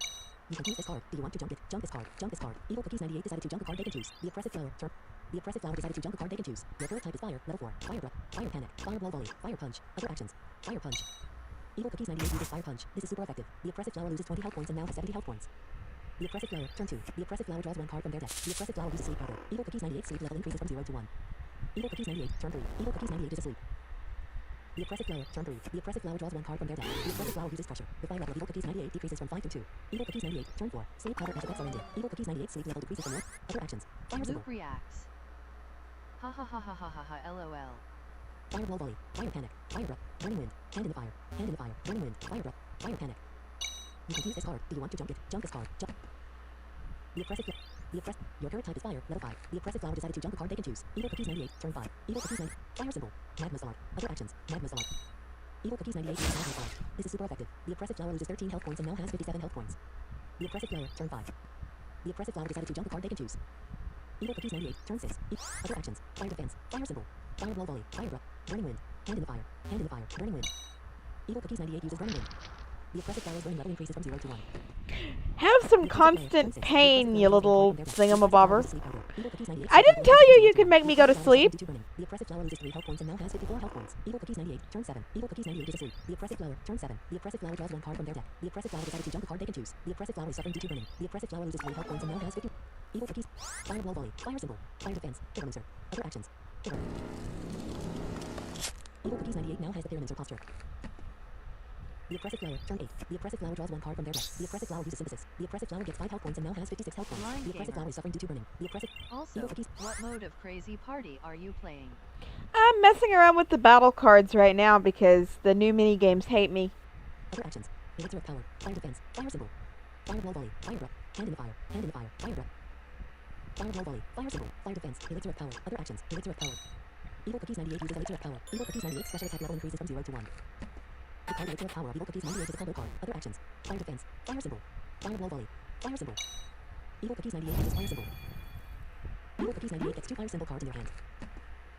You can use this card. Do you want to jump it? Jump this card. Evil Cookies 98 decided to jump a card they can choose. The oppressive flower, turn. The oppressive flower decided to jump a card they can choose. Your current type is fire, level 4. Fire drop, fire panic, fireball volley, fire punch. Other actions. Fire punch. Evil Cookies 98 uses fire punch. This is super effective. The oppressive flower loses 20 health points and now has 70 health points. The oppressive flower, turn 2. The oppressive flower draws 1 card from their deck. The oppressive flower uses sleep powder. Evil Cookies 98 sleep level increases from 0 to 1. Evil Cookies 98, turn 3. Evil Cookies 98 is asleep. The oppressive flower, turn 3. The oppressive flower draws 1 card from their deck. The oppressive flower uses pressure. The fire level of Evil Cookies 98 decreases from 5 to 2. Evil Cookies 98, turn 4. Sleep powder and effects are ended. Evil Cookies 98 sleep level decreases from 1. Other actions. Fire symbol.
Luke reacts. Ha ha ha ha ha ha ha lol.
Fireball volley, fire panic, fire drop, burning wind, hand in the fire, burning wind, fire drop, fire panic. You can use this card. Do you want to jump it? Jump this card. Jump. Your current type is fire, level 5. The oppressive flower decided to jump a card they can choose. Evil Cookies 98, turn 5. Evil Cookies 98, fire symbol, magma sword. Other actions, magma sword. Evil Cookies 98 uses magma sword. This is super effective. The oppressive flower loses 13 health points and now has 57 health points. The oppressive flower, turn 5. The oppressive flower decided to jump a card they can choose. Evil Cookies 98, turn 6. Other actions, fire defense, fire symbol, fireball volley, fire drop, Burning wind. Hand in the fire. Hand in the fire. Burning wind. Evil Cookies 98 uses burning wind. The oppressive flower's burning level increases from 0 to 1.
Have some constant pain, you little thingamabobber. I didn't tell you you could make me go to sleep.
The oppressive flower loses 3 health points and now has 54 health points. Evil Cookies 98, turn 7. Evil Cookies 98 is asleep. The oppressive flower, turn 7. The oppressive flower draws 1 card from their deck. The oppressive flower decided to jump a card they can choose. The oppressive flower is suffering due to burning. The oppressive flower loses 3 health points and now has 50. Evil Cookies. Fireball volley. Fire symbol. Fire defense. Pyromancer. Other actions. Trigger. Evil Cookies 98 now has the Pyromancer posture. The oppressive flower, turn 8. The oppressive flower draws 1 card from their deck. The oppressive flower uses synthesis. The oppressive flower gets 5 health points and now has 56 health points.
Blind
The oppressive
gamer.
flower is suffering due to burning. The oppressive
Also,
Evil Cookies.
what mode of Crazy Party are you playing?
I'm messing around with the battle cards right now because the new mini games hate me.
Other actions. Elixir of power. Fire defense. Fire symbol. Fireball volley. Fire breath. Hand in the fire. Hand in the fire. Fire breath. Fireball volley. Fire symbol. Fire defense. Elixir of power. Other actions. Elixir of power. Evil Cookies 98 uses Elixir of power. Evil Cookies 98 special attack level increases from 0 to 1. The card Elixir of power of Evil Cookies 98 is a combo card. Other actions. Fire defense. Fire symbol. Fireball volley. Fire symbol. Evil Cookies 98 uses fire symbol. Evil Cookies 98 gets 2 fire symbol cards in your hand.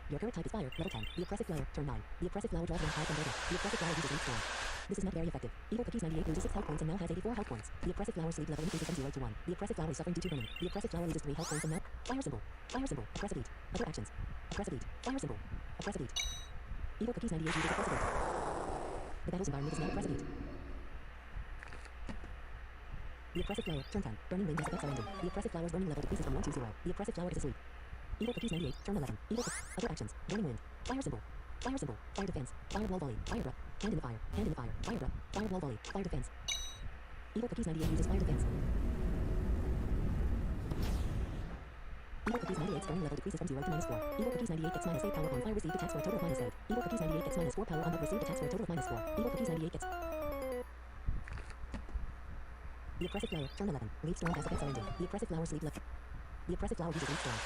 Your current type is fire, level 10. The oppressive flower, turn 9. The oppressive flower draws 1 card from their deck. The oppressive flower uses 8 storm. This is not very effective. Evil Cookies 98 loses 6 health points and now has 84 health points. The oppressive flower sleep level increases from 0 to 1. The oppressive flower is suffering due to burning. The oppressive flower loses 3 health points and now fire symbol. Fire symbol. Oppressive eat. Other actions. Oppressive eat. Fire symbol. Oppressive eat. Evil Cookies 98 uses oppressive eat. The battle's environment is now oppressive eat. The oppressive flower, turn 10. Burning wind has effects are ending. The oppressive flower's burning level decreases from 1 to 0. The oppressive flower is asleep. Evil Cookies 98, turn 11. Other actions. Burning wind. Fire symbol. Fire symbol. Fire defense. Fireball volley. Fire breath. Hand in the fire. Hand in the fire. Fire breath. Fireball volley. Fire defense. Evil Cookies 98 uses fire defense. Evil Cookies 98's burning level decreases from 0 to -4. Evil Cookies 98 gets -8 power on fire received attacks for a total of -8. Evil Cookies 98 gets -4 power on the received attacks for a total of -4. Evil Cookies 98 gets... The oppressive flower, turn 11. Leaf storm has effects are ending. The oppressive flower sleep left. The oppressive flower uses leaf storm.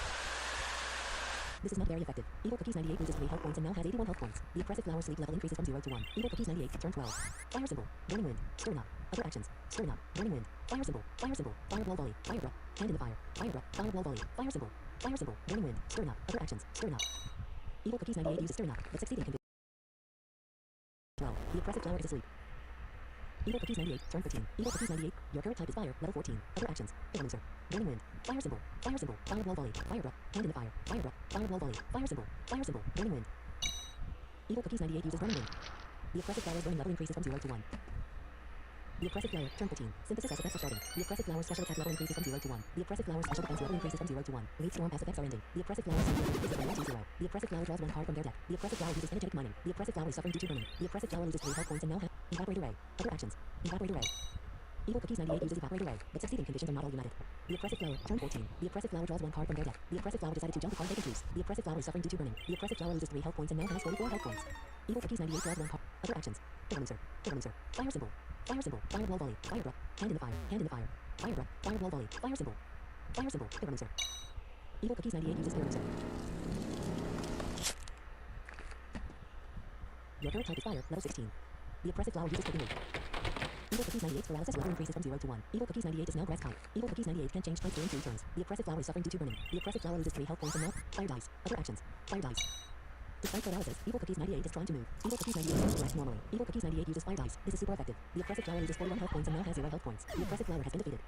This is not very effective. Evil Cookies 98 loses 3 health points and now has 81 health points. The oppressive flower sleep level increases from 0 to 1. Evil Cookies 98, turn 12. Fire symbol. Burning wind. Stir up. Other actions. Stir up. Burning wind. Fire symbol. Fire symbol. Fireball volley. Fire breath. Hand in the fire. Fire breath. Fireball volley. Fire symbol. Fire symbol. Burning wind. Stir up. Other actions. Stir up. Evil Cookies 98 uses stir up, but succeeding can be 12. The oppressive flower is asleep. Evil Cookies 98, turn 13. Evil Cookies 98, your current type is fire, level 14. Other actions. Pyromancer. Burning wind. Fire symbol. Fire symbol. Fireball volley. Fire breath. Hand in the fire. Fire breath. Fireball volley. Fire symbol. Fire symbol. Burning wind. Evil Cookies 98 uses burning wind. The oppressive flower's burning level increases from 0 to 1. The oppressive flower, turn 14. Synthesis has effects are starting. The oppressive flower's special attack level increases from 0 to 1. The oppressive flower's special defense level increases from 0 to 1. Leaf storm has effects are ending. The oppressive flower's sleep level decreases from 1 to 0. The oppressive flower draws 1 card from their deck. The oppressive flower uses energetic mining. The oppressive flower is suffering due to burning. The oppressive flower loses 3 health points and now has evaporate array. Other actions. Evaporate array. Evil Cookies 98 uses evaporate array, but succeeding conditions are not all united. The oppressive flower, turn 14. The oppressive flower draws 1 card from their deck. The oppressive flower decided to jump a card they can choose. The oppressive flower is suffering due to burning. The oppressive flower loses 3 health points and now has 44 health points. Evil Cookies 98 draws 1 card. Other actions. Pyromancer. Pyromancer. Fire symbol. Fire symbol. Fireball volley. Fire breath. Hand in the fire. Hand in the fire. Fire breath. Fireball volley. Fire symbol. Fire symbol. Pyromancer. Evil Cookies 98 uses Pyromancer. Your current type is fire, level 16. The oppressive flower uses taking root. Evil Cookies 98's paralysis level increases from 0 to 1. Evil Cookies 98 is now grass type. Evil Cookies 98 can change types during 3 turns. The oppressive flower is suffering due to burning. The oppressive flower loses 3 health points and now fire dice. Other actions. Fire dice. Despite paralysis, Evil Cookies 98 is trying to move. Evil Cookies 98 turns to act normally. Evil Cookies 98 uses fire dice. This is super effective. The oppressive flower loses 41 health points and now has 0 health points. The oppressive flower has been defeated.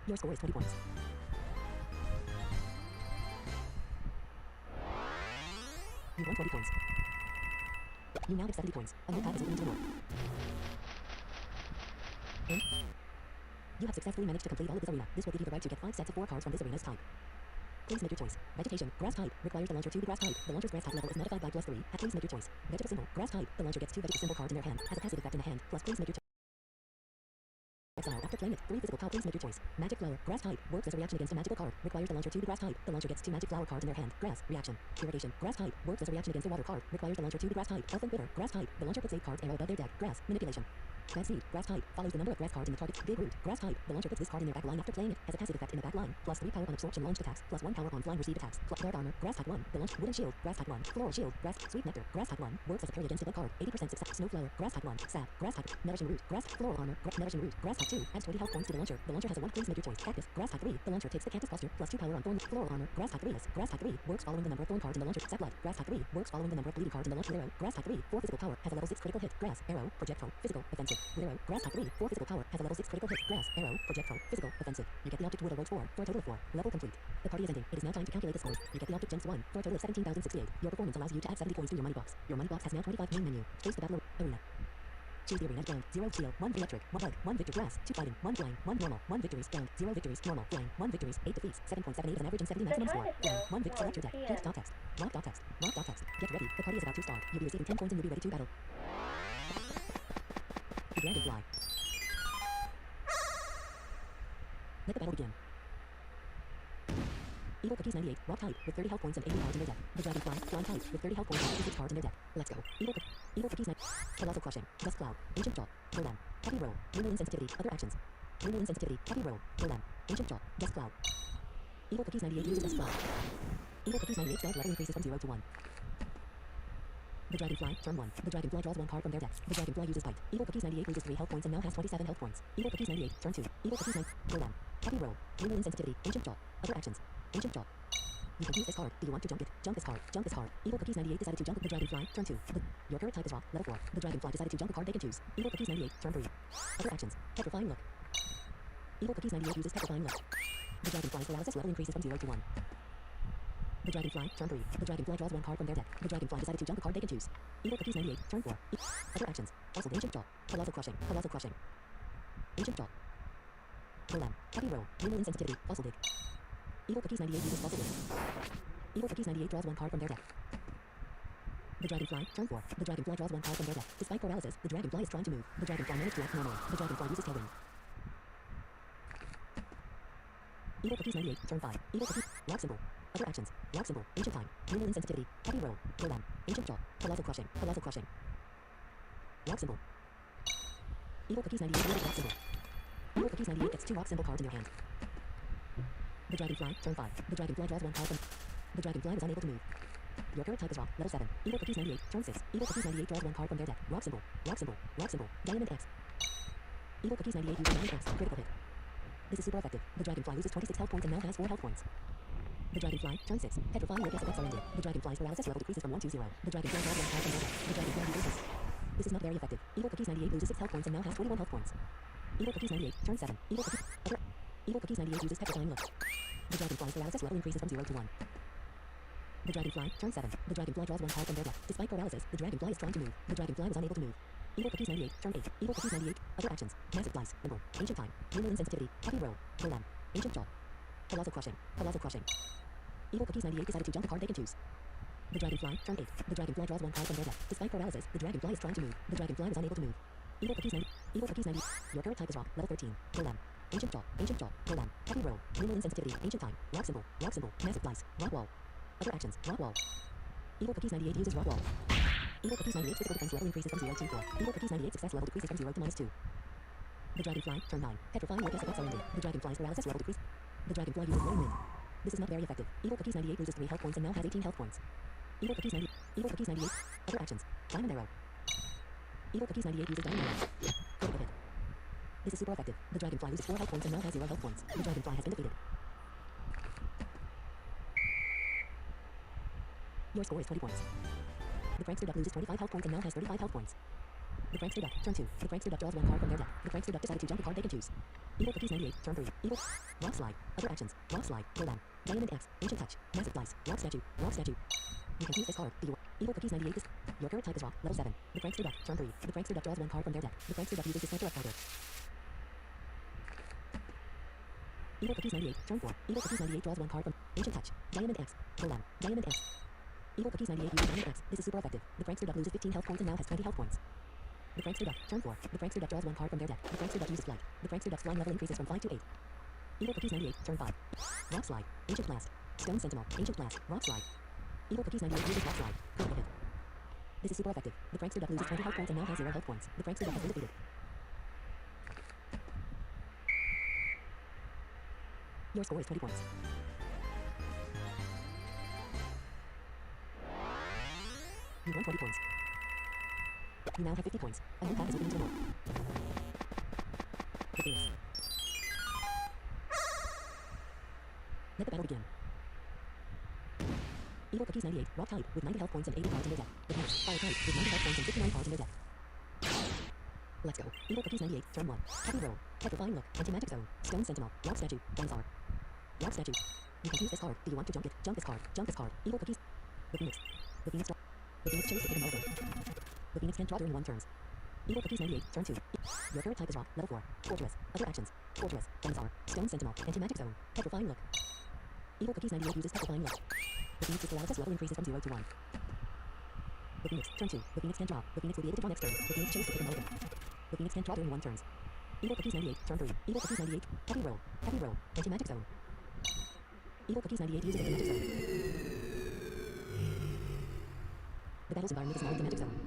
Your score is 20 points. You won 20 points. You now have 70 points. A new path is open to the north. And you have successfully managed to complete all of this arena. This will give you the right to get 5 sets of 4 cards from this arena's type. Please make your choice. Vegetation, grass type, requires the launcher to be grass type. The launcher's grass type level is modified by +3. Please make your choice. Vegetable symbol, grass type. The launcher gets 2 vegetable symbol cards in their hand. Has a passive effect in the hand. Plus, please make your choice. Exile after playing it. 3 physical power. Please make your choice. Magic flower, grass type. Works as a reaction against a magical card. Requires the launcher to be grass type. The launcher gets 2 magic flower cards in their hand. Grass, reaction. Irrigation, grass type. Works as a reaction against a water card. Requires the launcher to be grass type. Elfin bitter, grass type. The launcher puts 8 cards arrow above their deck. Grass, manipulation. Grass seed. Grass type. Follows the number of grass cards in the target's big root. Grass type. The launcher puts this card in their back line after playing it. Has a passive effect in the back line. Plus 3 power on absorption launched attacks. Plus 1 power on flying received attacks. Plus guard armor. Grass type 1. The launch. Wooden shield. Grass type 1. Floral shield. Grass. Sweet nectar. Grass type 1. Works as a parry against a bug card. 80% success. Snowflower. Grass type 1. Sap. Grass type. Nourishing root. Grass. Floral armor. Nourishing root. Grass type 2. Adds 20 health points to the launcher. The launcher has a 1. Please make your choice. Cactus. Grass type 3. The launcher takes the cactus posture. Plus 2 power on thorn. Floral armor. Grass type 3. Grass type 3. Works following the number of thorn cards in the launcher. Sap blood. Grass type 3. Works following the number of bleeding cards in the launcher. Arrow. Grass type 3. 4 physical power. Has a level 6 critical hit. Grass. Arrow. Projectile. Physical. Offensive. Arrow. Grass type 3. 4 physical power. Has a level 6 critical hit. Grass. Arrow. Projectile. Physical. Offensive. You get the object with a road 4. For a total of 4. Level complete. The party is ending. It is now time to calculate the scores. You get the object gems 1. For a total of 17,068. Your performance allows you to add 70 coins to your money box. Your money box has now 25 main menu. Face the battle arena. Choose the arena. Ground. 0 steel. 1 electric. 1 bug. 1 victor. Grass. 2 fighting. 1 flying. 1 normal. 1 victories. Ground. 0 victories. Normal. Flying. 1 victories. 8 defeats. 7.78 is an average and 70 maximum score. Ground. 1 victory. Select your deck. Hint. Dot text. Rock. Dot text. Rock. Dot text. Get ready. The party is about to start. You'll be receiving 10 coins and you'll be ready to battle. The dragonfly. Let the battle begin. Evil Cookies 98, rock type, with 30 health points and 80 cards in their deck. The Dragonfly, flying type, with 30 health points and 56 cards in their deck. Let's go. Evil Cookies 9, Colossal Crushing, Dust Cloud, Ancient Jaw, Golem, Happy Roll, Lunar Insensitivity, Other Actions. Lunar Insensitivity, Happy Roll, Golem, Ancient Jaw, Dust Cloud. Evil Cookies 98 uses Dust Cloud. Evil Cookies 98 start level increases from 0 to 1. The Dragonfly, turn 1. The Dragonfly draws 1 card from their deck. The Dragonfly uses Bite. Evil Cookies 98 loses 3 health points and now has 27 health points. Evil Cookies 98, turn 2. Evil Cookies 9, Golem, Happy Roll, Lunar Insensitivity, Ancient Jaw, Other Actions. Ancient Jaw. You can use this card. Do you want to jump it? Jump this card. Jump this card. Evil Cookies 98 decided to jump the Dragonfly. Turn 2. Your current type is rock. Level 4. The Dragonfly decided to jump a card they can choose. Evil Cookies 98. Turn 3. Other actions. Petrifying Look. Evil Cookies 98 uses Petrifying Look. The Dragonfly's paralysis level increases from 0 to 1. The Dragonfly. Turn 3. The Dragonfly draws 1 card from their deck. The Dragonfly decided to jump a card they can choose. Evil Cookies 98. Turn 4. Other actions. Also Ancient Jaw. Colossal Crushing. Colossal Crushing. Ancient Jaw. Golem. Happy Roll. Lunar Insensitivity. Fossil Dig. Evil Cookies 98 uses Fossil Dig. Evil Cookies 98 draws 1 card from their deck. The Dragonfly, turn 4. The Dragonfly draws 1 card from their deck. Despite paralysis, the Dragonfly is trying to move. The Dragonfly managed to act normally. The Dragonfly uses Tailwind. Evil Cookies 98, turn 5. Evil Cookies, Rock Symbol. Other actions, Rock Symbol, Ancient Time, Lunar Insensitivity, Happy Roll, Golem, Ancient Jaw, Colossal Crushing, Colossal Crushing. Rock Symbol. Evil Cookies 98 uses Rock Symbol. Evil Cookies 98 gets 2 Rock Symbol cards in your hand. The Dragonfly, turn 5. The Dragonfly draws 1 card from... The Dragonfly was unable to move. Your current type is rock, level 7. Evil Cookies 98, turn 6. Evil Cookies 98 draws 1 card from their deck. Rock Symbol, Rock Symbol, Rock Symbol, Diamond X. Evil Cookies 98 uses Diamond X, critical hit. This is super effective. The Dragonfly loses 26 health points and now has 4 health points. The Dragonfly, turn 6. Petrifying Look effects are ended. The Dragonfly's paralysis level decreases from 1 to 0. The Dragonfly draws 1 card from their deck. The Dragonfly uses this. This is not very effective. Evil Cookies 98 loses 6 health points and now has 21 health points. Evil Cookies 98, turn 7. Evil Cookies 98 uses Petrifying Look. The Dragonfly's paralysis level increases from 0 to 1. The Dragonfly, turn 7. The Dragonfly draws 1 card from their deck. Despite paralysis, the Dragonfly is trying to move. The Dragonfly was unable to move. Evil Cookies 98, turn 8. Evil Cookies 98, other actions. Massive Slice, Nimble, Ancient Time, Lunar Insensitivity, Happy Roll, Golem, Ancient Jaw, Colossal Crushing, Colossal Crushing. Evil Cookies 98 decided to jump a card they can choose. The Dragonfly, turn 8. The Dragonfly draws 1 card from their deck. Despite paralysis, the Dragonfly is trying to move. The Dragonfly was unable to move. Evil Cookies 90. Evil Cookies 90. Your current type is rock, level 13. Golem. Ancient Jaw, Golem, Happy Roll, Lunar Insensitivity, Ancient Time, Rock Symbol, Massive Slice, Rock Wall. Other actions, Rock Wall. Evil Cookies 98 uses Rock Wall. Evil Cookies 98 physical defense level increases from 0 to 4. Evil Cookies 98 success level decreases from 0 to -2. The Dragonfly, turn 9. Petrifying Look effects are ended. The Dragonfly's paralysis level decreases. The Dragonfly uses Rolling Wind. This is not very effective. Evil Cookies 98 loses 3 health points and now has 18 health points. Evil Cookies 98. Evil Cookies 98. Other actions. Diamond Arrow. Evil Cookies 98 uses Diamond Arrow. Critical hit. This is super effective. The Dragonfly loses 4 health points and now has 0 health points. The Dragonfly has been defeated. Your score is 20 points. The Prankster Duck loses 25 health points and now has 35 health points. The Prankster Duck, turn 2. The Prankster Duck draws 1 card from their deck. The Prankster Duck decided to jump a card they can choose. Evil Cookies 98, turn 3. Evil Rock Slide, other actions. Rock Slide, Golem, Diamond X, Ancient Touch, Massive Slice, Rock Statue, Rock Statue. You can use this card. Evil Cookies 98 is... Your current type is rock, level 7. The Prankster Duck, turn 3. The Prankster Duck draws 1 card from their deck. The Prankster Duck uses his Sniper Up counter. Evil Cookies 98, turn 4. Evil Cookies 98 draws 1 card from Ancient Touch, Diamond X, Golem, Diamond X. Evil Cookies 98 uses Diamond X. This is super effective. The Prankster Duck loses 15 health points and now has 20 health points. The Prankster Duck, turn 4. The Prankster Duck draws 1 card from their deck. The Prankster Duck uses Flight. The Prankster Duck's flying level increases from 5 to 8. Evil Cookies 98, turn 5. Rock Slide, Ancient Blast, Stone Sentinel, Ancient Blast, Rock Slide. Evil Cookies 98 uses Rock Slide. Critical hit. This is super effective. The Prankster Duck loses 20 health points and now has 0 health points. The Prankster Duck has been defeated. Your score is 20 points. You won 20 points. You now have 50 points. A new path is opening to the north. The Phoenix. Let the battle begin. Evil Cookies 98, rock type, with 90 health points and 80 cards in their deck. The Phoenix, fire type, with 90 health points and 59 cards in their deck. Let's go. Evil Cookies 98, turn 1. Happy roll. Petrifying look. Anti-magic zone. Stone sentinel. Rock statue. Dinosaur. Rock statue. You can use this card. Do you want to jump it? Jump this card. Jump this card. Evil Cookies. The Phoenix. The Phoenix. The Phoenix chose to hit him over. The Phoenix can draw during 1 turns. Evil Cookies 98, turn 2. Your current type is rock. Level 4. Fortress. Other actions. Fortress. Dinosaur. Stone sentinel. Anti-magic zone. Petrifying look. Evil Cookies 98 uses petrifying look. The Phoenix's paralysis level increases from 0 to 1. The Phoenix, turn 2. The Phoenix can draw. The Phoenix will be able to draw next turn. The Phoenix chose to hit him over. The Phoenix can draw during 1 turns. Evil Cookies 98, turn 3. Evil Cookies 98, heavy roll. Heavy roll. Anti-magic zone. Evil Cookies 98 uses anti-magic zone. The battle's environment is now anti-magic zone.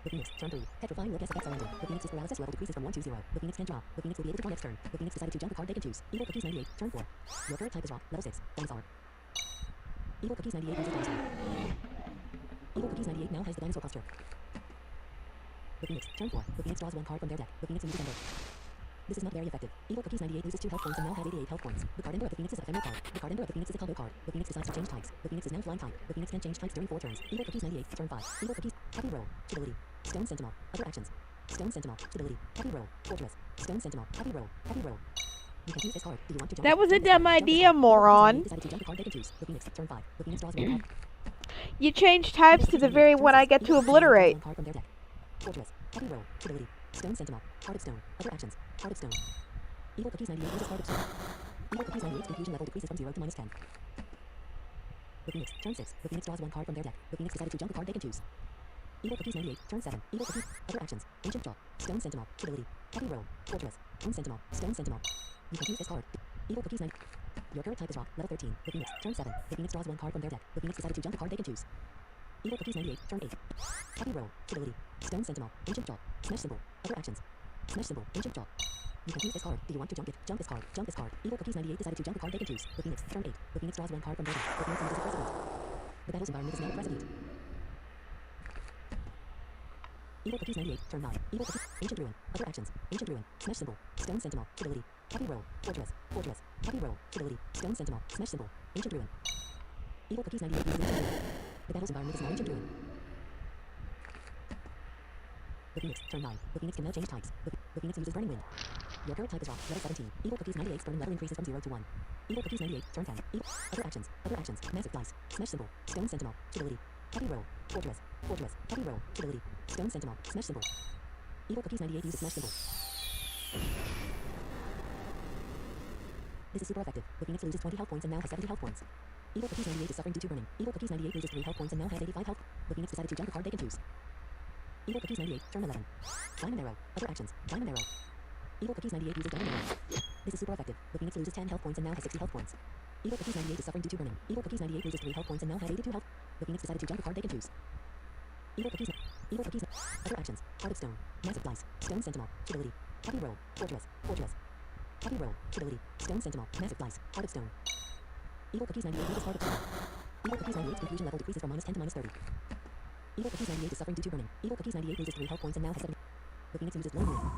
The Phoenix, turn 3. Petrifying look as effects are ended. The Phoenix's paralysis level decreases from 1 to 0. The Phoenix can draw. The Phoenix will be able to draw next turn. The Phoenix decided to jump a card they can choose. Evil Cookies 98, turn 4. Your current type is rock. Level 6. Dinosaur. Evil Cookies 98 uses dinosaur. Evil Cookies 98 now has the dinosaur posture. The Phoenix, turn 4. The Phoenix draws 1 card from their deck. The Phoenix uses Ender. This is not very effective. Evil Cookies 98 loses 2 health points and now has 88 health points. The card Ender of the Phoenix is a ephemeral card. The card Ender of the Phoenix is a combo card. The Phoenix decides to change types. The Phoenix is now flying type. The Phoenix can change types during 4 turns. Evil Cookies 98, turn 5. Evil Cookies, heavy roll. Stability. Stone sentinel. Other actions. Stone sentinel. Stability. Heavy roll. Fortress. Stone sentinel. Heavy roll. Heavy roll. You can use this card. Do you want to jump?
That was a dumb idea, moron.
Decided to jump a card they can choose. The Phoenix, turn 5. The Phoenix draws 1 card.
You change types to the very one I get to obliterate.
Card from their deck. Fortress. Heavy roll. Stability. Stone sentinel. Heart of stone. Other actions. Heart of stone. Evil Cookies 98 uses Heart of stone. Evil Cookies 98's confusion level decreases from 0 to -10. The Phoenix. Turn 6. The Phoenix draws 1 card from their deck. The Phoenix decided to jump a card they can choose. Evil Cookies 98. Turn 7. Evil Cookies. Other actions. Ancient Jaw. Stone sentinel. Stability. Heavy roll. Fortress. Stone sentinel. Stone sentinel. You can use this card. Evil Cookies 9. Your current type is rock. Level 13. The Phoenix. Turn 7. The Phoenix draws 1 card from their deck. The Phoenix decided to jump a card they can choose. Evil Cookies 98. Turn 8. Heavy roll. Stability. Stone sentinel. Ancient Jaw. Smash symbol. Other actions. Smash symbol. Ancient Jaw. You can use this card. Do you want to jump it? Jump this card. Jump this card. Evil Cookies 98 decided to jump a card they can choose. The Phoenix. Turn 8. The Phoenix draws 1 card from their deck. The Phoenix uses a president. The battle's environment is now president. Evil Cookies 98. Turn 9. Evil Cookies. Ancient Ruin. Other actions. Ancient Ruin. Smash symbol. Stone sentinel. Stability. Heavy roll. Fortress. Fortress. Heavy roll. Stability. Stone sentinel. Smash symbol. Ancient Ruin. Evil Cookies 98 uses Ancient Ruin. The battle's environment is now Ancient Ruin. The Phoenix. Turn 9. The Phoenix can now change types. The Phoenix uses Burning Wind. Your current type is rock. Level 17. Evil Cookies 98's burning level increases from 0 to 1. Evil Cookies 98. Turn 10. Other actions. Other actions. Massive dice. Smash symbol. Stone sentinel. Stability. Heavy roll. Fortress. Fortress. Heavy roll. Stability. Stone sentinel. Smash symbol. Evil Cookies 98 uses smash symbol. This is super effective. The Phoenix loses 20 health points and now has 70 health points. Evil Cookies 98 is suffering due to burning. Evil Cookies 98 loses 3 health points and now has 85 health. The Phoenix decided to jump a card they can choose. Evil Cookies 98. Turn 11. Diamond Arrow. Other actions. Diamond Arrow. Evil Cookies 98 uses Diamond Arrow. This is super effective. The Phoenix loses 10 health points and now has 60 health points. Evil Cookies 98 is suffering due to burning. Evil Cookies 98 loses 3 health points and now has 82 health. The Phoenix decided to jump a card they can choose. Evil Cookies. Evil Cookies. Other actions. Heart of stone. Massive dice. Stone sentinel. Stability. Heavy roll. Fortress. Fortress. Heavy roll. Stability. Stone sentinel. Massive dice. Heart of stone. Evil Cookies 98 uses Heart of stone. Evil Cookies 98's confusion level decreases from -10 to -30. Evil Cookies 98 is suffering due to burning. Evil Cookies 98 loses 3 health points and now has 70. The Phoenix uses Lone Ruin.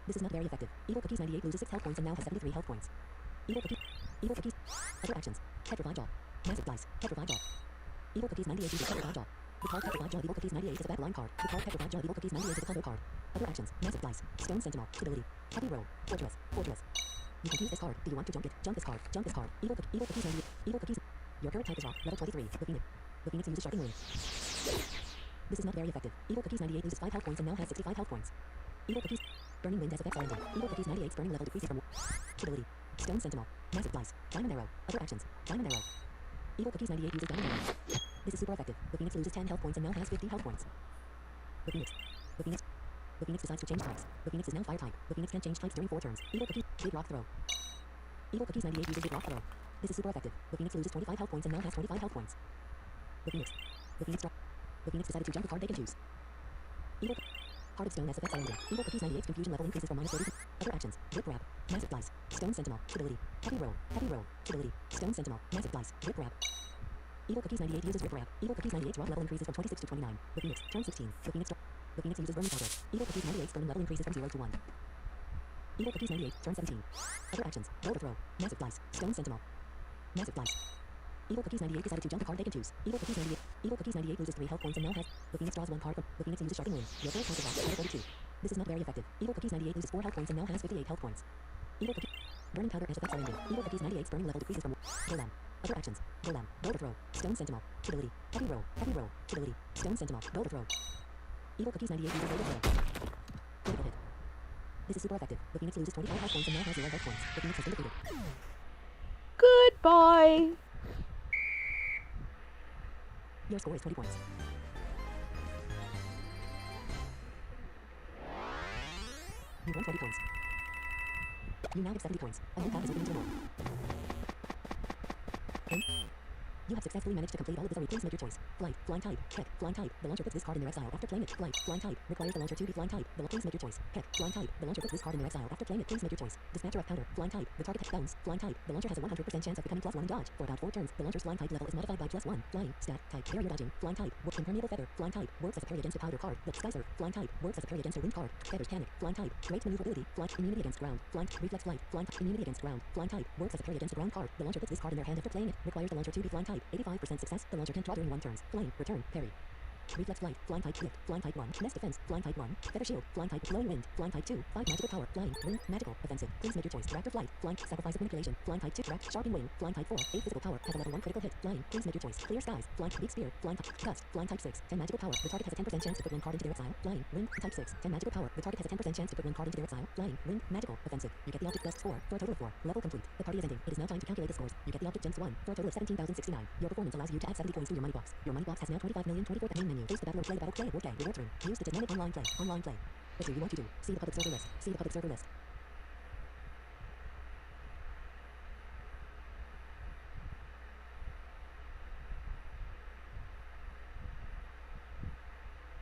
This is not very effective. Evil Cookies 98 loses 6 health points and now has 73 health points. Evil Cookies. Evil Cookies. Other actions. Petrified Jaw. Massive dice. Petrified Jaw. Evil Cookies 98 uses Petrified Jaw. The card Petrified Jaw of Evil Cookies 98 is a backline card. The card Petrified Jaw of Evil Cookies 98 is a combo card. Other actions. Massive dice. Stone sentinel. Stability. Heavy roll. Fortress. Fortress. You can use this card. Do you want to jump it? Jump this card. Jump this card. Evil Cookies 98. Evil Cookies. Your current type is rock. Level 23. The Phoenix. The Phoenix uses Sharpening Wind. This is not very effective. Evil Cookies 98 loses 5 health points and now has 65 health points. Evil Cookies. Burning Wind has effects are ended. Evil Cookies 98's burning level decreases from stability. Stone sentinel. Massive dice. Diamond Arrow. Other actions. Diamond Arrow. Evil Cookies 98 uses Diamond Arrow. This is super effective. The Phoenix loses 10 health points and now has 50 health points. The Phoenix. The Phoenix. The Phoenix decides to change types. The Phoenix is now fire type. The Phoenix can change types during 4 turns. Evil Cookies. Big Rock Throw. Evil Cookies 98 uses Big Rock Throw. This is super effective. The Phoenix loses 25 health points and now has 25 health points. The Phoenix. The Phoenix. The Phoenix decided to jump a card they can choose. Evil. Heart of Stone SFX Islander. Evil Cookies 98 confusion level increases from -30. Other actions. Rip Grab. Massive Slice. Stone Sentinel. Ability. Heavy Roll. Heavy Roll. Ability. Stone Sentinel. Massive Slice. Rip Grab. Evil Cookies 98 uses Rip Grab. Evil Cookies 98's drop level increases from 26 to 29. The Phoenix. Turn 16. The Phoenix uses Burning Powder. Evil Cookies 98's burning level increases from 0 to 1. Evil Cookies 98. Turn 17. Other actions. Roll to throw. Massive Slice. Stone Sentinel. Massive Slice. Evil Cookies 98 decided to jump the card they can choose. Evil Cookies 98. Evil Cookies 98 loses 3 health points and now has. The Phoenix draws 1 card from. The Phoenix uses Sharking Wind. Your first health is off. 32. This is not very effective. Evil Cookies 98 loses 4 health points and now has 58 health points. Evil Cookies. Burning Powder as effects are ending. Evil Cookies 98's burning level decreases from. Golem. Other actions. Golem. Roll to throw. Stone Sentinel. Ability. Heavy Roll. Heavy Roll. Ability. Stone Sentinel. Roll to throw. Evil Cookies 98 uses Roll to throw. Critical hit. This is super effective. The Phoenix loses 25 health points and now has 0 health points. The Phoenix has been defeated.
Goodbye.
Your score is 20 points. You won 20 points. You now have 70 points. A new path is open to more. And you have successfully managed to complete all of this. Please make your choice. Flight, Flying Tide, Heck, Flying Tide. The launcher puts this card in their exile after playing it. Flight, Flying Tide. Requires the launcher to be Flying Tide. Please make your choice. Heck, Flying Tide. The launcher puts this card in their exile after playing it. Please make your choice. Dispatcher of counter, Flying Tide. The target bounds, Flying Tide. The launcher has a 100% chance of becoming +1 in dodge. For about 4 turns, the launcher's Flying Tide level is modified by +1. Flying, stat, type, barrier dodging, Flying Tide. Impermeable feather, Flying Tide. Works as a parry against a powder card. The Sky Surf, Flying Tide. Works as a parry against a wind card. Feathers panic, Flying Tide. Great maneuverability, Flying, immunity against ground, Flying, reflex flight, Flying, immunity against ground, Flying Tide. Works as a parry against a ground card. The launcher puts this card in their hand after playing it. Requires the launcher to be Flying Tide. 85% success. The launcher can draw during 1 turns. Flying, return, parry. Reflex flight, Flying Type lift, Flying Type 1, Nest defense, Flying Type 1, Feather shield, Flying Type blowing wind, Flying Type 2, 5 magical power, Flying, wind, magical, offensive, please make your choice, Raptor flight, Flying, sacrifice of manipulation, Flying Type 2, Rapt, sharpening wing, Flying Type 4, 8 physical power, has a level 1 critical hit, Flying, please make your choice, Clear skies, Flying, big spear, Flying Type, gust, Flying Type 6, 10 magical power, the target has a 10% chance to put 1 card into their exile, Flying, wind, Type 6, 10 magical power, the target has a 10% chance to put 1 card into their exile, Flying, wind, magical, offensive, you get the object gust score, for a total of 4, level complete, the party is ending, it is now time to calculate the scores, you get the object gems 1, for a total of 17,069, your performance allows you to add 70 coins to your money box, your money box has now 25,024, main menu, face the battle or play the battle, play at work day, rewards room, use the manage online play, online play. What do you want to do? See the public server list, see the public server list.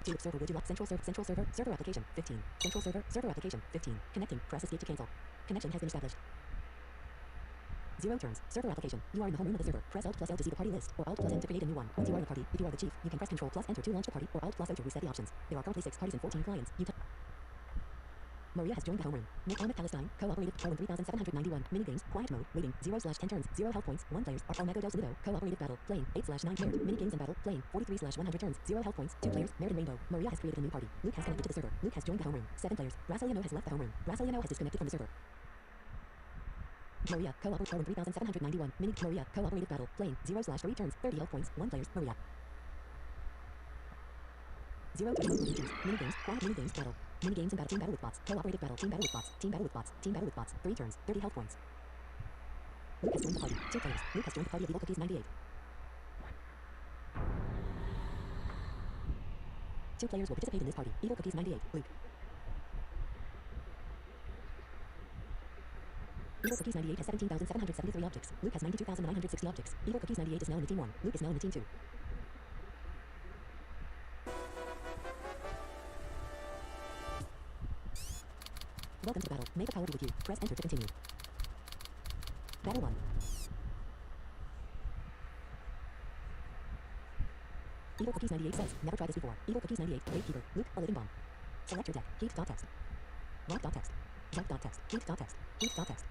To server, would you like central server application, 15. Central server application, 15. Connecting, press escape to cancel. Connection has been established. 0 turns, server application. You are in the home room of the server. Press Alt plus L to see the party list, or Alt plus N to create a new one. Once you are in the party, if you are the chief, you can press Control plus Enter to launch the party, or Alt plus O to reset the options. There are currently 6 parties and 14 clients. Maria has joined the homeroom. Ahmed Palestine, cooperated, Pro 3791, minigames, quiet mode, waiting, 0/10 turns, 0 health points, 1 players, Armago Dos Lido, cooperative battle, playing, 8/9 merit, minigames and battle, playing, 43/100 turns, 0 health points, 2 players, merit and rainbow. Maria has created a new party. Luke has connected to the server. Luke has joined the homeroom. 7 players. Rasiliano has left the homeroom. Rasiliano has disconnected from the server. Maria, cooperative, Pro 3791, Maria, cooperative battle, playing, 0/3 turns, 30 health points, 1 players, Maria. 0 to remote regions, minigames, quiet minigames, battle. Minigames and battle, team battle with bots, cooperative battle, team battle with bots, team battle with bots, team battle with bots, 3 turns, 30 health points. Luke has joined the party, 2 players, Luke has joined the party of Evil Cookies 98. 2 players will participate in this party, Evil Cookies 98, Luke. Evil Cookies 98 has 17,773 objects, Luke has 92,960 objects, Evil Cookies 98 is now in the team 1, Luke is now in the team 2. Welcome to battle. Make a power be with you. Press enter to continue. Battle 1. Evil Cookies 98 says, never tried this before. Evil Cookies 98, Gatekeeper, Luke, a living bomb. Select your deck. Heat.text. Rock.text. Jump.text. Heat.text. Heat.text.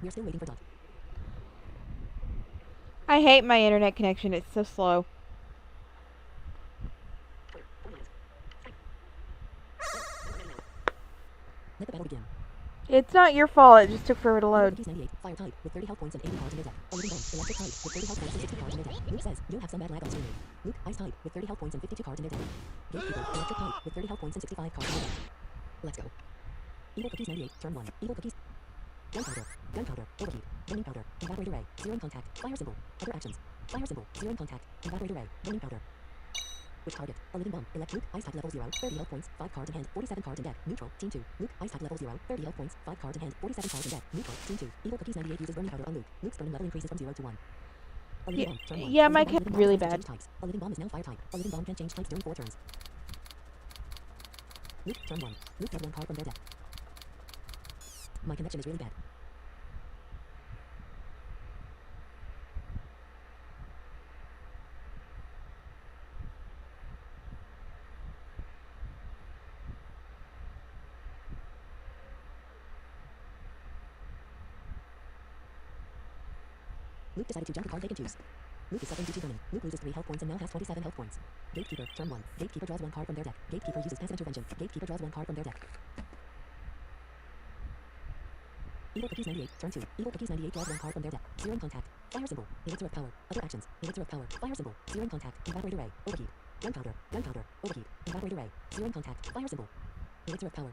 We're still waiting for Dot.
I hate my internet connection. It's so slow.
Let the battle begin.
It's not your fault, it just took forever to
Evil
load.
Cookies 98, fire type, with 30 health points and 80 cards in their deck. A living bomb, electric type, with 30 health points and 60 cards in their deck. Luke says, you'll have some bad lag on streaming. Luke, ice type, with 30 health points and 52 cards in their deck. Gatekeeper, electric type, with 30 health points and 65 cards in their deck. Let's go. Evil Cookies 98, turn 1. Evil Cookies. Gunpowder, overheat, burning powder, evaporate array, zero in contact, fire symbol, other actions, fire symbol, zero in contact, evaporate array, burning powder. Which target? A living bomb, elect Luke, ice type level 0, 30 health points, 5 cards in hand, 47 cards in deck, neutral, team 2, Luke, ice type level 0, 30 health points, 5 cards in hand, 47 cards in deck, neutral, team 2, Evil Cookies 98 uses burning powder on Luke, Luke's burning level increases from 0 to 1. A living bomb, turn 1.
Yeah,
A
my
living bomb
cat's
can
really
change
bad.
types. A living bomb is now fire type. A living bomb can change types during 4 turns. Luke, turn 1. Luke has 1 card from their deck. My connection is really bad. Luke decided to jump a card they can choose. Luke is suffering due to burning. Luke loses 3 health points and now has 27 health points. Gatekeeper, turn 1. Gatekeeper draws 1 card from their deck. Gatekeeper uses passive intervention. Gatekeeper draws 1 card from their deck. Evil Cookies 98, turn 2. Evil Cookies 98 draws 1 card from their deck. Zero in contact. Fire symbol. Elixir of power. Other actions. Elixir of power. Fire symbol. Zero in contact. Evaporate array. Overheat. Gunpowder. Overheat. Evaporate array. Zero in contact. Fire symbol. Elixir of power.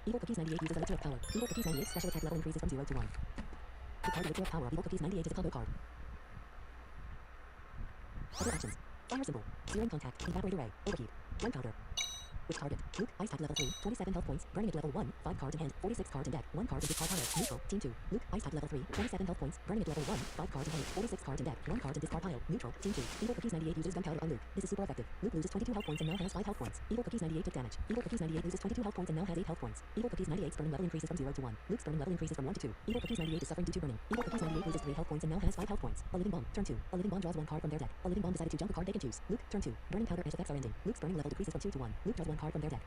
Evil Cookies 98 uses Elixir of power. Evil Cookies 98 special attack level increases from 0 to 1. The card Elixir of power of Evil Cookies 98 is a combo card. Other actions. Fire symbol. Zero in contact. Evaporate array. Overheat. Gunpowder. Which target? Luke, ice type level 3, 27 health points, burning at level 1, 5 cards in hand, 46 cards in deck, 1 card in discard pile, neutral, team 2. Luke, ice type level 3, 27 health points, burning at level 1, 5 cards in hand, 46 cards in deck, 1 card in discard pile, neutral, team 2. Evil Cookies 98 uses gunpowder on Luke. This is super effective. Luke loses 22 health points and now has 5 health points. Evil Cookies 98 took damage. Evil Cookies 98 loses 22 health points and now has 8 health points. Evil Cookies 98's burning level increases from 0 to 1. Luke's burning level increases from 1 to 2. Evil Cookies 98 is suffering due to burning. Evil Cookies 98 loses 3 health points and now has 5 health points. A living bomb, turn 2. A living bomb draws 1 card from their deck. A living bomb decided to jump a card they can choose. Luke, turn 2. Burning powder as effects are ending. Luke's burning level decreases from 2 to 1. Luke draws 1 card from their deck.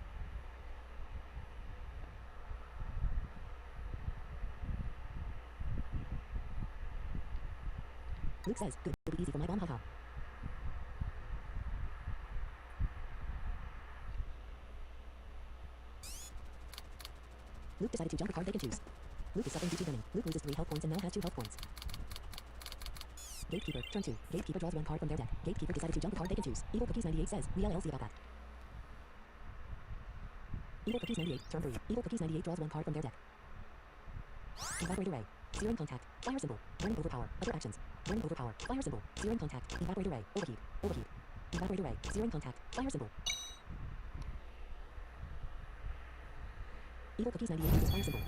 Luke says, good, it'll be easy for my bomb, haha. Luke decided to jump a card they can choose. Luke is suffering due to burning. Luke loses 3 health points and now has 2 health points. Gatekeeper, turn 2. Gatekeeper draws 1 card from their deck. Gatekeeper decided to jump a card they can choose. Evil Cookies 98 says, we LLC about that. Evil Cookies 98, turn 3. Evil Cookies 98 draws 1 card from their deck. Evaporate array. Zero in contact. Fire symbol. Burning overpower. Other actions. Burning overpower. Fire symbol. Zero in contact. Evaporate array. Overheat. Overheat. Evaporate array. Zero in contact. Fire symbol. Evil Cookies 98 uses fire symbol.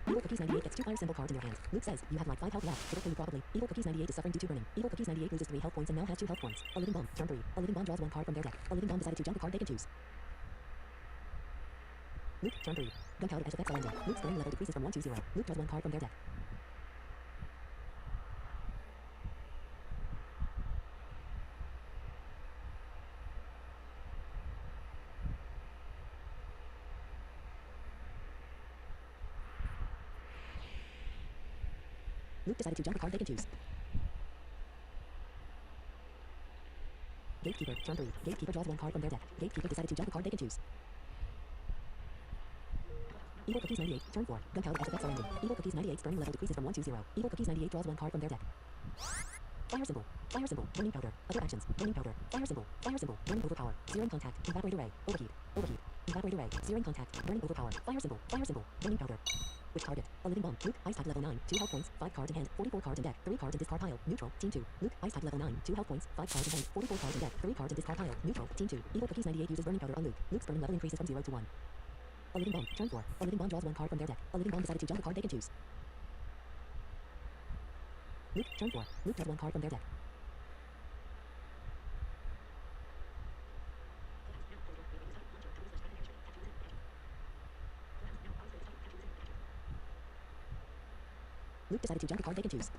Evil Cookies 98 gets 2 fire symbol cards in your hand. Luke says, you have like 5 health left. It'll kill you probably. Evil Cookies 98 is suffering due to burning. Evil Cookies 98 loses 3 health points and now has 2 health points. A living bomb. Turn 3. A living bomb draws 1 card from their deck. A living bomb decided to jump a card they can choose. Luke, turn 3. Gunpowder as effects are ending. Luke's burning level decreases from 1 to 0. Luke draws 1 card from their deck. Luke decided to jump a card they can choose. Gatekeeper, turn 3. Gatekeeper draws 1 card from their deck. Gatekeeper decided to jump a card they can choose. Evil Cookies 98, turn 4. Gunpowder as effects are ending. Evil Cookies 98's burning level decreases from 1 to 0. Evil Cookies 98 draws 1 card from their deck. Fire symbol. Fire symbol. Burning powder. Other actions. Burning powder. Fire symbol. Fire symbol. Burning overpower. Zero in contact. Evaporate array. Overheat. Overheat. Evaporate array. Zero in contact. Burning overpower. Fire symbol. Fire symbol. Burning powder. Which target? A living bomb. Luke, ice type level 9, 2 health points, 5 cards in hand, 44 cards in deck, 3 cards in discard pile, neutral, team 2. Luke, ice type level 9, 2 health points, 5 cards in hand, 44 cards in deck, 3 cards in discard pile, neutral, team 2. Evil Cookies 98 uses burning powder on Luke. Luke's burning level increases from 0 to 1. A living bomb, turn 4. A living bomb draws 1 card from their deck. A living bomb decided to jump a card they can choose. Luke, turn 4. Luke draws 1 card from their deck. Luke decided to jump a card they can choose.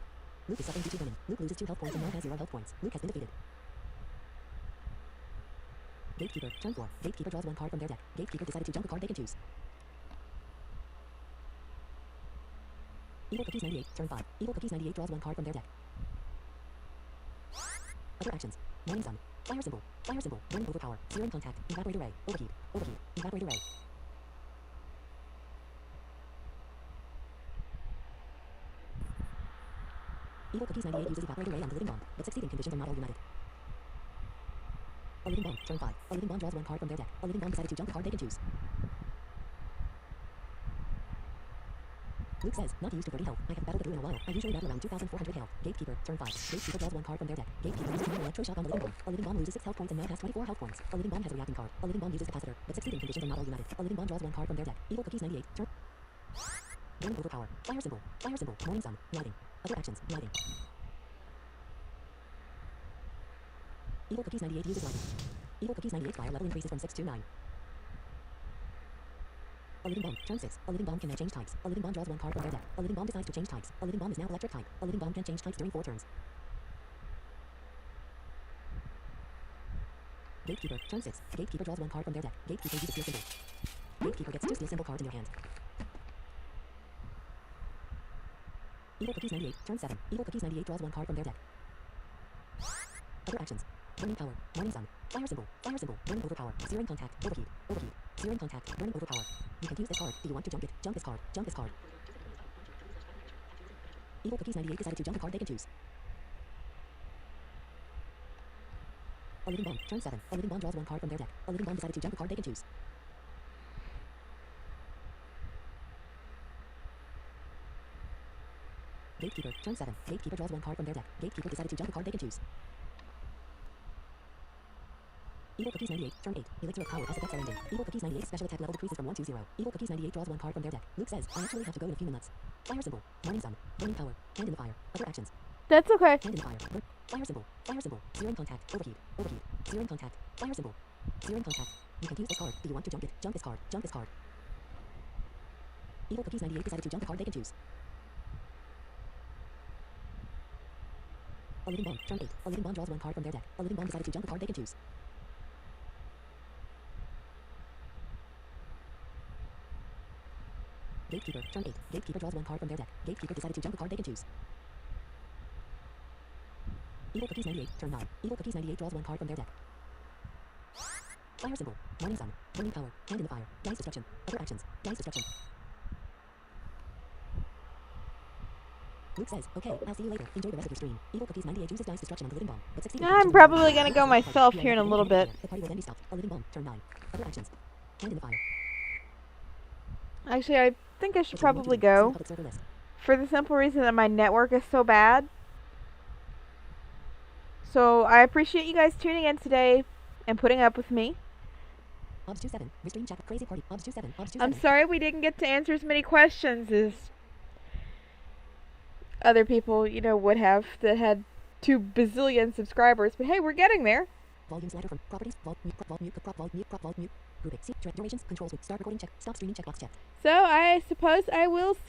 Luke is suffering due to burning. Luke loses 2 health points and now has 0 health points. Luke has been defeated. Gatekeeper, turn 4. Gatekeeper draws 1 card from their deck. Gatekeeper decided to jump a card they can choose. Evil Cookies 98, turn 5. Evil Cookies 98 draws 1 card from their deck. Other actions. Morning sun. Fire symbol. Fire symbol. Burning overpower. Zero in contact. Evaporate array. Overheat. Overheat. Evaporate array. Evil Cookies 98 uses Evaporator Ray on the Living Bomb, but succeeding conditions are not all united. A Living Bomb, turn 5. A Living Bomb draws 1 card from their deck. A Living Bomb decided to jump a card they can choose. Luke says, not used to 30 health. I haven't battled the Blue in a while. I usually battle around 2,400 health. Gatekeeper, turn 5. Gatekeeper draws 1 card from their deck. Gatekeeper uses an electroshock on the Living Bomb. A Living Bomb loses 6 health points and now has 24 health points. A Living Bomb has a reacting card. A Living Bomb uses Capacitor, but succeeding conditions are not all united. A Living Bomb draws 1 card from their deck. Evil Cookies 98, turn. Burning Overpower. Fire symbol. Fire symbol. Morning Sun. Lighting. Other actions. Lighting. Evil Cookies 98 uses lighting. Evil Cookies 98 fire level increases from 6 to 9. A Living Bomb, turn 6. A Living Bomb can now change types. A Living Bomb draws 1 card from their deck. A Living Bomb decides to change types. A Living Bomb is now electric type. A Living Bomb can change types during 4 turns. Gatekeeper, turn 6. Gatekeeper draws 1 card from their deck. Gatekeeper uses Steel Symbol. Gatekeeper gets 2 Steel Symbol cards in your hand. Evil Cookies 98, turn 7. Evil Cookies 98 draws 1 card from their deck. Other actions. Burning Power, Morning Sun, Fire Symbol, Burning Overpower, Searing Contact, Overheat, Searing Contact, Burning Overpower. You can use this card. Do you want to jump it? Jump this card, jump this card. Evil Cookies 98 decided to jump a card they can choose. A Living Bomb, turn 7. A Living Bomb draws 1 card from their deck. A Living Bomb decided to jump a card they can choose. Gatekeeper, turn 7. Gatekeeper draws 1 card from their deck. Gatekeeper decided to jump a card they can choose. Evil Cookies 98, turn 8. Elixir of Power as effects are ending. Evil Cookies 98 special attack level decreases from 1 to 0. Evil Cookies 98 draws 1 card from their deck. Luke says, I actually have to go in a few minutes. Fire symbol, Morning Sun, Burning Power, Hand in the Fire. Other actions.
That's okay.
Hand in the Fire. Fire symbol, Searing Contact, Overheat, Searing Contact, Fire symbol, Searing Contact. You can use this card. Do you want to jump it? Jump this card, jump this card. Evil Cookies 98 decided to jump a card they can choose. A Living Bomb, turn 8. A Living Bomb draws 1 card from their deck. A Living Bomb decided to jump a card they can choose. Gatekeeper, turn 8. Gatekeeper draws 1 card from their deck. Gatekeeper decided to jump a card they can choose. Evil Cookies 98, turn 9. Evil Cookies 98 draws 1 card from their deck. Fire symbol, Morning Sun, Burning Power, Hand in the Fire, Dice Destruction. Other actions, Dice Destruction. Luke says, okay, I'll see you later. Enjoy the rest of your stream. Evil Cookies 98 uses Dice Destruction on the Living Bomb, but succeeding.
I'm probably gonna go myself here in a little bit.
The party will then be stopped. A Living Bomb, turn 9. Other actions. Hand in the Fire.
Actually, I think I should probably go. For the simple reason that my network is so bad. So I appreciate you guys tuning in today and putting up with me.
Obs 27, Restream Chat, Crazy Party, Obs 27, Obs 27.
I'm sorry we didn't get to answer as many questions as other people, you know, would have that had 2 bazillion subscribers. But hey, we're getting there.
Volume slider from properties, vault mute, Grouping, see, durations, controls with start recording check, stop streaming checkbox check.
So I suppose I will see